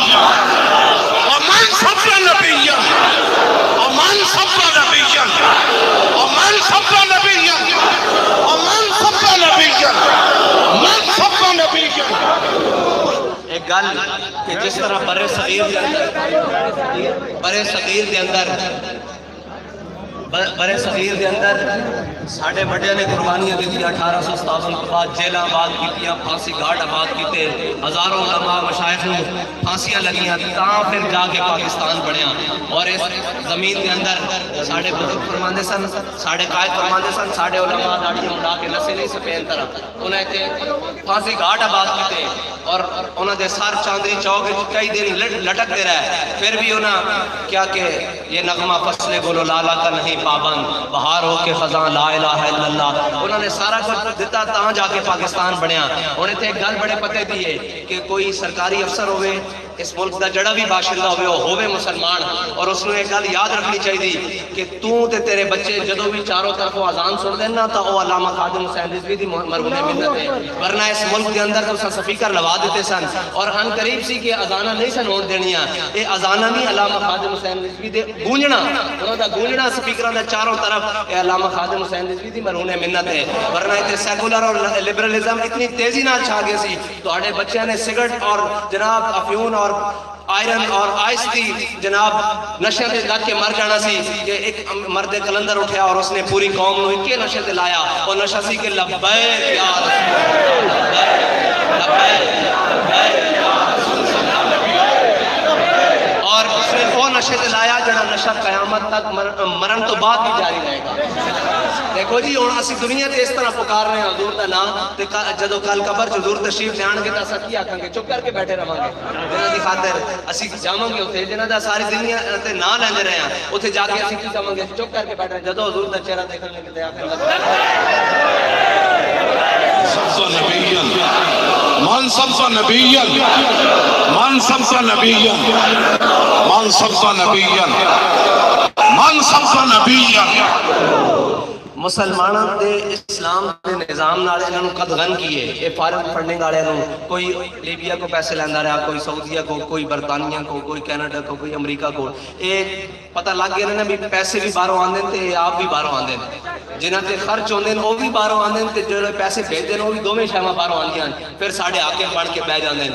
ومن سب نبیا ومن سب نبیا ومن سب نبیا ومن سب نبیا من سب نبیا۔ ایک گل کہ جس طرح برے صغیر دے اندر ساڑھے بڑے نے قربانیاں دیتی، 1857 کے بعد جیلہ آباد کیتیاں، پھانسی گھاٹ آباد کیتے، ہزاروں علماء مشائخ نے پھانسیاں لگیاں، تاں پھر جا کے پاکستان بڑھیاں۔ اور اس زمین کے اندر ساڑھے بزرگ فرماندے سن، ساڑھے قائد فرماندے سن، ساڑھے علماء داڑھی اڑا کے نسے نہیں سپین طرح انہیں تے پھانسی گھاٹ آباد کیتے، اور انہوں نے سر چاندنی چوک کئی دن لٹکتے رہے، پھر بھی انہوں کیا کہ یہ نغمہ فصل گل و لالا کا نہیں پابند، بہار ہو کے خزاں لا الہ الا اللہ، انہوں نے سارا کچھ دیتا تاں جا کے پاکستان بنیا۔ انہیں تے گل بڑے پتے دیئے کہ کوئی سرکاری افسر ہوئے اس ملک دا جڑا بھی باشندہ ہوئے مسلمان، اور اس نے ایک گل یاد رکھنی چاہیے کہ تو تے تیرے بچے جدو بھی چاروں طرف اذان سن دینا تا او علامہ خادم حسین رضوی دی مرہون منت ہے، ورنہ اس ملک کے اندر تو سفیکر لوا دیتے سن، اور ان قریب سی کہ اذانہ نہیں سن ہون دینیاں، اے اذانہ نہیں علامہ خادم حسین رضوی دے گونجنا، انہوں دا گونجنا سپیکران دا چاروں طرف اے علامہ خادم حسین رضوی دی مرہون منت ہے، ورنہ اتنے سیکولر اور لبرلزم اتنی تیزی نہ چھا گئے سی تو آڑے بچے نے سگرٹ اور جناب افیون اور آئرن اور آئس تھی جناب نشے تے لگ کے مر جانا سی کہ ایک مرد کلندر اٹھیا اور اس نے پوری قوم نو ایک نشے تے لایا اور نشہ سی کہ لبیک یا رسول اللہ لبیک اور اس نے وہ نشے تے لایا جڑا نشہ قیامت تک مرن تو بعد بھی جاری رہے گا. دیکھو جی ہوں اسی دنیا تے اس طرح پکار رہے ہیں حضور دا نام تے جدو کل قبر چ حضور تشریف لے آن گے تو اساں کی آکھاں گے چپ کر کے بیٹھے رہاں گے جنہاں دی خاطر اسی جاواں گے اوتھے جنہاں دا ساری دنیا تے نام لیندے رہے ہیں اوتھے جا کے اسی کی کہاں گے چپ کر کے بیٹھے جدو حضور دا چہرہ دیکھن گے تے آکھاں من سبق نبيا من سبق نبيا من سبق نبيا من سبق نبيا. مسلمانوں دے اسلام دے نظام نال انہاں نوں قدغن کیے اے فارن فنڈنگ والے نوں کوئی لیبیا کو پیسے لیندا رہا کوئی سعودیہ کو کوئی برطانیہ کو کوئی کینیڈا کو کوئی امریکہ کو اے پتہ لگ گیا نا بھی پیسے بھی باہروں آندے تے آپ بھی باہروں آندے جنہاں تے خرچ ہوندے او بھی باہروں آندے تے جو پیسے بھیجدے او بھی دوویں شاواں باہروں آندیاں پھر ساڈے حاکم بن کے بیٹھ جاندے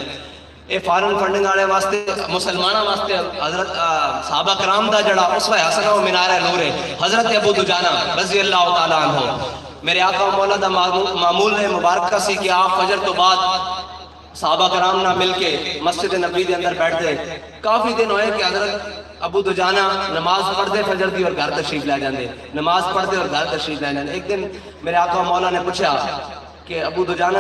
اے فارن فنڈنگ والے واسطے مسلمانوں واسطے حضرت صحابہ کرام دا جڑا اسوہ حسنہ و مینار نور ہے حضرت ابو دجانہ رضی اللہ تعالیٰ عنہ میرے آقا و مولا دا معمول ہے مبارکہ سی کہ آپ فجر تو بعد صحابہ کرام نہ مل کے مسجد نبی دے اندر بیٹھ دے کافی دن ہوئے کہ حضرت ابو دجانہ نماز پڑھ دے فجر دی اور گھر تشریف لے جاندے نماز پڑھ دے اور گھر تشریف لے جاندے. ایک دن میرے آقا و مولا نے پوچھا کہ ابو دجانہ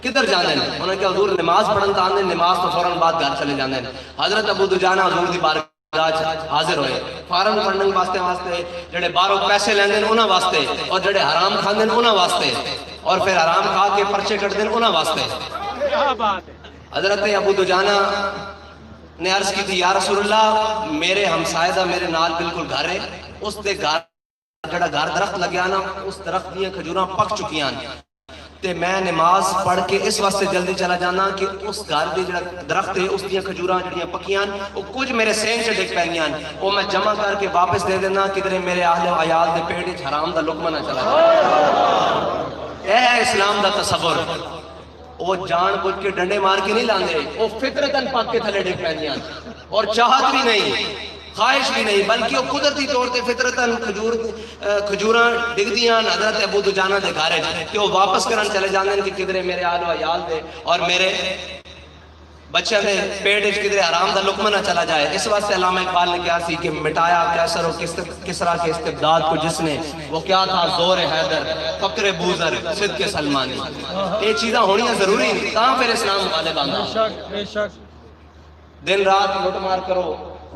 کدھر جاندے ہیں انہوں نے کہا حضور نماز پڑھن تا آندے نماز تو فوراً بعد گھر چلے جاندے ہیں. حضرت ابو دجانہ حضور دی بارگاہ حاضر ہوئے فارن فنڈنگ واسطے جڑے باہروں پیسے لیندے ہیں انہاں واسطے اور جڑے حرام کھاندے ہیں انہاں واسطے اور پھر حرام کھا کے پرچے کٹدے ہیں انہاں واسطے. حضرت ابو دجانہ نے عرض کی تھی یا رسول اللہ میرے ہمسائے دا میرے نال بالکل گھر ہے اس دے گھر جڑا گھر درخت لگیا نا اس درخت دیاں کھجوراں پک چکیاں تے میں نماز پڑھ کے اس واسطے جلدی چلا جانا کہ اس گھر دی جڑا درخت ہے اس دیاں کھجوراں جڑیاں پکیاں وہ کچھ میرے سین چ ڈگ پیاں وہ میں جمع کر کے واپس دے دینا کدھر میرے اہل و عیال دے پیٹ وچ حرام دا لقمہ نہ چلا جائے. اے ہے اسلام دا تصور. وہ جان بوجھ کے ڈنڈے مار کے نہیں لاندے وہ فطرتاً پاک کے تھلے ڈگ پیاں اور چاہت بھی نہیں خواہش بھی نہیں بلکہ وہ قدرتی طور تے فطرتاً کھجوراں ڈگ دیاں حضرت ابو دجانہ دے گھر کہ وہ واپس کرن چلے جاندے کہ کدھر میرے آل و عیال دے اور میرے بچے دے پیٹ وچ کدھر حرام دا لقمہ نہ چلا جائے. اس واسطے علامہ اقبال نے کیا سی کہ مٹایا کیسر و کسرا کے استبداد کو جس نے وہ کیا تھا زور حیدر فقر بوزر صدق سلمانی. یہ چیزاں ہونیاں ضروری ہیں تاں پھر اسلام غالب آندا. دن رات لوٹ مار کرو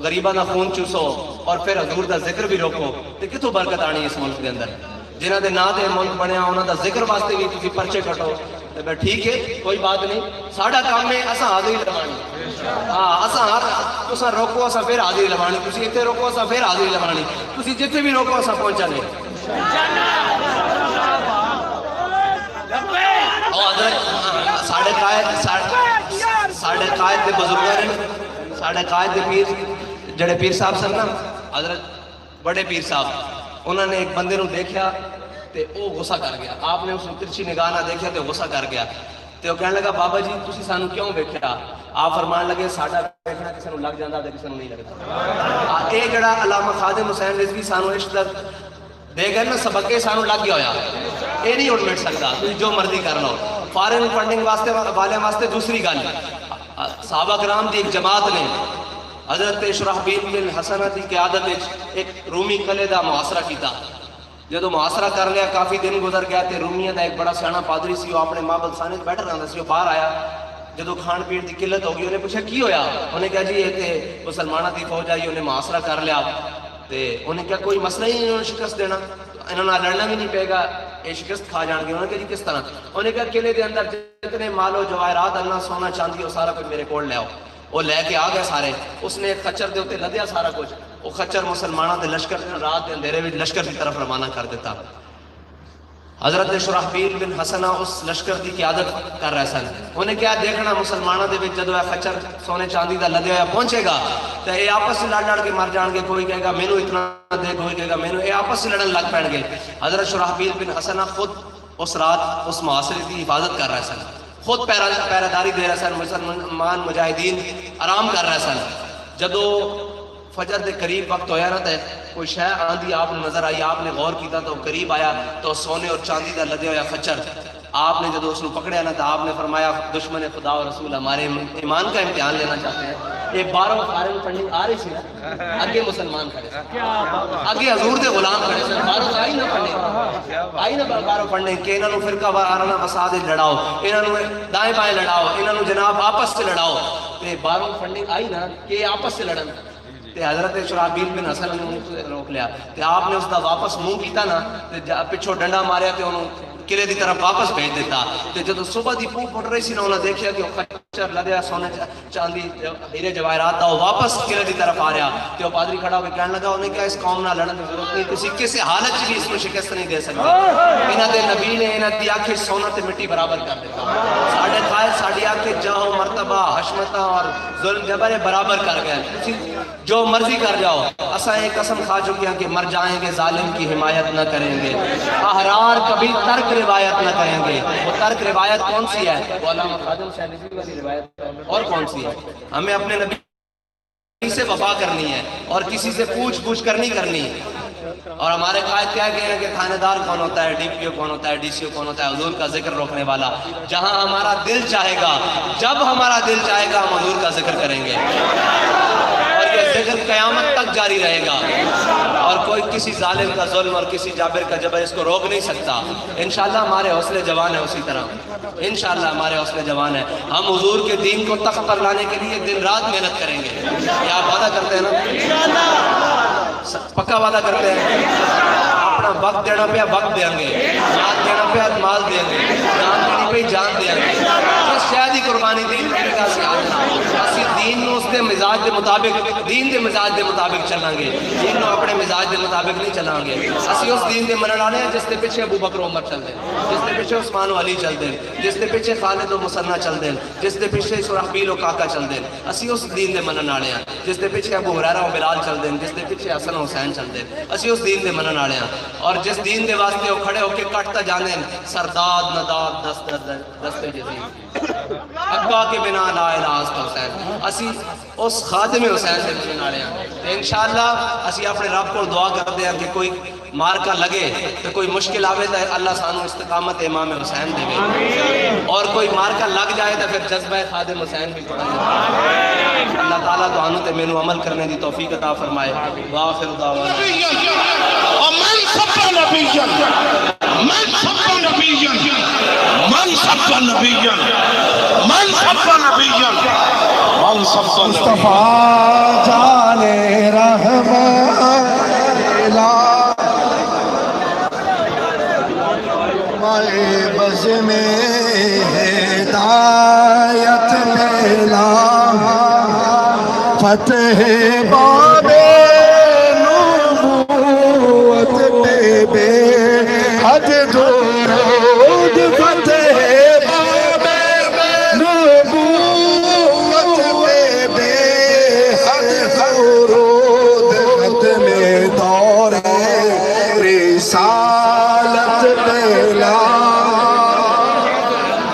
غریباں دا خون چوسو اور پھر حضور دا ذکر بھی روکو تے کتھوں برکت آنی اس ملک دے اندر. جنہاں دے نا دے ملک بنیا انہاں دا ذکر واسطے بھی تسی پرچے کٹو تے ٹھیک ہے کوئی بات نہیں ساڈا کام ہے اساں حاضری لوانی ہاں اساں تساں روکو اساں پھر حاضری لوانی تسی ایتھے روکو اساں پھر حاضری لوانی تسی جتھے بھی روکو اساں پہنچانے. اور حضرت ساڈے قائد دے بزرگ نے ساڈے قائد دے پیر جڑے پیر صاحب سن نا حضرت بڑے پیر صاحب انہوں نے ایک بندے نو دیکھا تے او غصہ کر گیا. آپ نے اس کو ترچھی نگاہ نہ دیکھا تے غصہ کر گیا تے وہ کہنے لگا بابا جی تسی سانو کیوں ویکھیا. آپ فرمان لگے ساڈا ویکھنا کسے نو لگ جاندا تے کسے نو نہیں لگدا. اے جڑا علامہ خادم حسین رضوی سانو عشق دے گئے نا سبق سانو لگ گیا ہویا اے نہیں اٹھ مٹ سکدا تسی جو مرضی کر لو. فارن فنڈنگ واسطے والے واسطے دوسری گل صحابہ کرام دی ایک جماعت نے حضرت شرحبیل بن حسنہ دی قیادت ایک رومی قلعے دا محاصرہ کیتا. جدو محاصرہ کر لیا کافی دن گزر گیا تے رومیہ دا ایک بڑا سیاںا پادری سی وہ اپنے معبد خانے بیٹھ رہا سی. وہ باہر آیا جدو کھان پین دی قلت ہو گئی انہیں پوچھا کی ہویا. انہیں کہا جی یہ تے مسلمانہ دی فوج آئی انہیں محاصرہ کر لیا تے انہیں کہا کوئی مسئلہ ہی انہوں نے شکست دینا انہوں نے لڑنا بھی نہیں پے گا یہ شکست کھا جان گے. انہوں نے کہا جی کس طرح. انہیں کہا قلعے دے اندر جتنے مال و جواہرات اللہ سونا چاندی وہ سارا کچھ میرے کول لے آؤ. وہ لے کے آ گیا سارے. اس نے خچر دے اوتے لدیا سارا کچھ. وہ خچر مسلمانوں دے لشکر رات دے اندھیرے وچ لشکر کی طرف روانہ کر دیتا. حضرت شرحبیل بن حسنہ اس لشکر کی قیادت کر رہے سن. انہیں کیا دیکھنا مسلمانوں دے وچ جدو خچر سونے چاندی دا لدیا ہوا پہنچے گا تو یہ آپس سے لڑ کے مر جان گے. کوئی کہے گا مینوں اتنا دے کوئی کہے گا مینوں. یہ آپس سے لڑن لگ پڑیں گے. حضرت شرحبیل بن حسنہ خود اس رات اس محاصرے کی حفاظت کر رہے سن. خود پیراداری دے رہے سن، مسلمان مجاہدین آرام کر رہے سن. جدو فجر دے قریب وقت ہویا نا تے کوئی شے آندھی آپ نے نظر آئی، آپ نے غور کیتا تو قریب آیا تو سونے اور چاندی دا لدیا ہویا خچر. آپ نے جدو اس کو پکڑیا نا تو آپ نے فرمایا دشمن خدا و رسول ہمارے ایمان کا امتحان لینا چاہتے ہیں. یہ 12 فارغ پڑھنے آ رہی سی نا، اگے مسلمان کھڑے سن، اگے حضور دے غلام کھڑے سن، 12 آئی نہ پڑھنے 12 پڑھنے کہ انہوں نے فرقہ وارانہ فساد لڑاؤ، انہوں نے دائیں بائیں لڑاؤ، انہوں نے جناب آپس سے لڑاؤ. تے 12 پڑھنے آئی نا کہ آپس سے لڑن. تے حضرت شرحبیل بن حسن نے روک لیا تے آپ نے اس دا واپس منہ کیتا نا تے پچھو ڈنڈا ماریا تے انہوں قلعے دی طرف واپس بھیج دیتا. تے جدو صبح دی پوک پھٹ رہی سی نا انہوں نے دیکھیا کہ خچر لدیا سونے چاندی ہیرے جواہرات دا وہ واپس قلعے دی طرف آ رہا. تے وہ پادری کھڑا ہو کے کہنے لگا انہیں کیا اس قوم نہ لڑن کی ضرورت نہیں، کسی کسی حالت بھی اس کو شکست نہیں دے سکتے. انہاں دے نبی نے انہاں دی آنکھیں سونا تے مٹی برابر کر دیتا. ساڈے قائد ساڈی آنکھیں جاہ و مرتبہ حشمتہ اور ظلم جبر برابر کر گئے. جو مرضی کر جاؤ، اساں ایک قسم کھا چکے ہیں کہ مر جائیں گے ظالم کی حمایت نہ کریں گے. احرار کبھی ترک روایت نہ کریں گے. وہ ترک روایت کون سی ہے؟ وہ علامہ خادم شاہنظری والی روایت. اور کون سی ہے؟ ہمیں اپنے نبی سے وفا کرنی ہے اور کسی سے پوچھ کر نہیں کرنی. اور ہمارے قائد کیا کہہ رہے ہیں کہ تھانے دار کون ہوتا ہے، ڈی پی او کون ہوتا ہے، ڈی سی او کون ہوتا ہے؟ حضور کا ذکر روکنے والا. جہاں ہمارا دل چاہے گا، جب ہمارا دل چاہے گا، ہم حضور کا ذکر کریں گے اور یہ ذکر قیامت تک جاری رہے گا. اور کوئی کسی ظالم کا ظلم اور کسی جابر کا جبر اس کو روک نہیں سکتا. انشاءاللہ ہمارے حوصلے جوان ہیں اسی طرح، انشاءاللہ ہمارے حوصلے جوان ہیں. ہم حضور کے دین کو تخت پر لانے کے لیے دن رات محنت کریں گے. یہ آپ وعدہ کرتے ہیں نا؟ پکا وعدہ کرتے ہیں. اپنا وقت دینا پہ وقت دیں گے، مال دینا پہ مال دیں گے، جان دینی پہ جان دیں گے. جس شاید ہی قربانی دین کی نگاہ سے آنا اسی دین نو اس دے مزاج دے مطابق، دین دے مزاج دے مطابق چلیں گے. دین نو اپنے مزاج دے مطابق نہیں چلیں گے. اسی اس دین دے منن والے ہیں جس دے پیچھے ابو بکر عمر چل دیں، جس دے پیچھے عثمان و علی چل دیں، جس دے پیچھے خالد و مسنہ چل دیں، جس دے پیچھے شرحبیل و کاکا چل دیں. اسی اس دین دے منن والے ہیں جس دے پیچھے ابو ہریرہ و بلال چل دیں، جس دے پیچھے حسن و حسین چل دیں. اسی اس دین دے منن والے ہیں. اور جس دین دے واسطے وہ کھڑے ہو کے کٹتا جانے سرداد نداد دست جزید ابا کے بنا لا الہ الا حسین. اسی اس خادم حسین سے ملنے والے ہیں. تو انشاءاللہ اسی اپنے رب کو دعا کرتے ہیں کہ کوئی مارکا لگے تو کوئی مشکل آوے تو اللہ سانو استقامت امام حسین دے، اور کوئی مارکا لگ جائے تو پھر جذبہ خادم حسین بھی پڑھا جائے. اللہ تعالیٰ تو آنو تے مینو عمل کرنے دی توفیق عطا فرمائے. وآخر دعوانا من سب نبیا، من سب نبیا، من سب نبیا، من سب نبیا، من سب نبیا. مصطفیٰ جان رحمت مائے بز میں ہدایت ملا، فتح باب نبوت پہ بے حد درود، فتح باب نبوت پہ بے حد درود، ختم دور رسالت پہلا.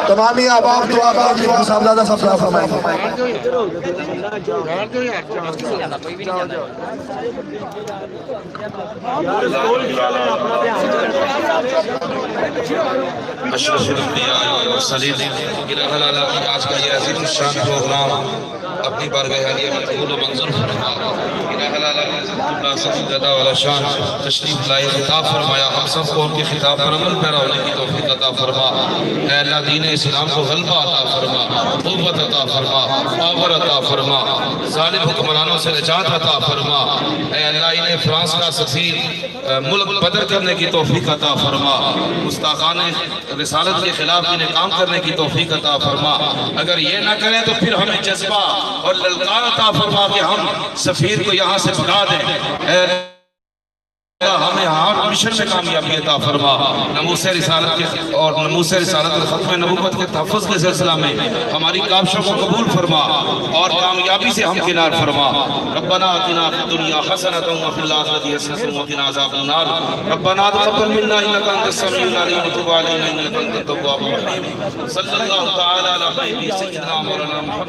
تمامی آباب دعا باقی صاحبزادہ سب دعا فرمائیں. اشرف الانبیاء والمرسلین، الہ العالمین، آج کا یہ عظیم الشان پروگرام اپنی بارگاہ عالیہ میں قبول و منظور فرما. الہ العالمین اللہ سبحانہ والا شان تشریف لائے، خطاب فرمایا. ہم سب کو ان کے خطاب پر عمل پیرا ہونے کی توفیق عطا فرما. اے اللہ دین اسلام کو غلبہ عطا فرما، قوت عطا فرما، پاور عطا فرما، ظالم حکمرانوں سے نجات عطا فرما. اے اللہ انہیں فرانس کا سفیر ملک بدر کرنے کی توفیق عطا فرما. مستاقان رسالت کے خلاف انہیں کام کرنے کی توفیق عطا فرما. اگر یہ نہ کریں تو پھر ہمیں جذبہ اور للکار عطا فرما کہ ہم سفیر کو یہاں سے بھگا دیں. ہمیں ہر مشن میں کامیابی عطا فرما، ناموس رسالت کے اور ناموس رسالت اور ختم نبوت کے تحفظ کے سلسلہ میں ہماری کاوشوں کو قبول فرما اور کامیابی سے ہمکنار فرما۔ ربنا آتنا فی الدنیا حسنۃ وفی الآخرۃ حسنۃ وقنا عذاب النار۔ ربنا تقبل منا انک انت السمیع العلیم وتب علینا انک انت التواب الرحیم۔ صلی اللہ تعالی علی خیر سیدنا مولانا محمد۔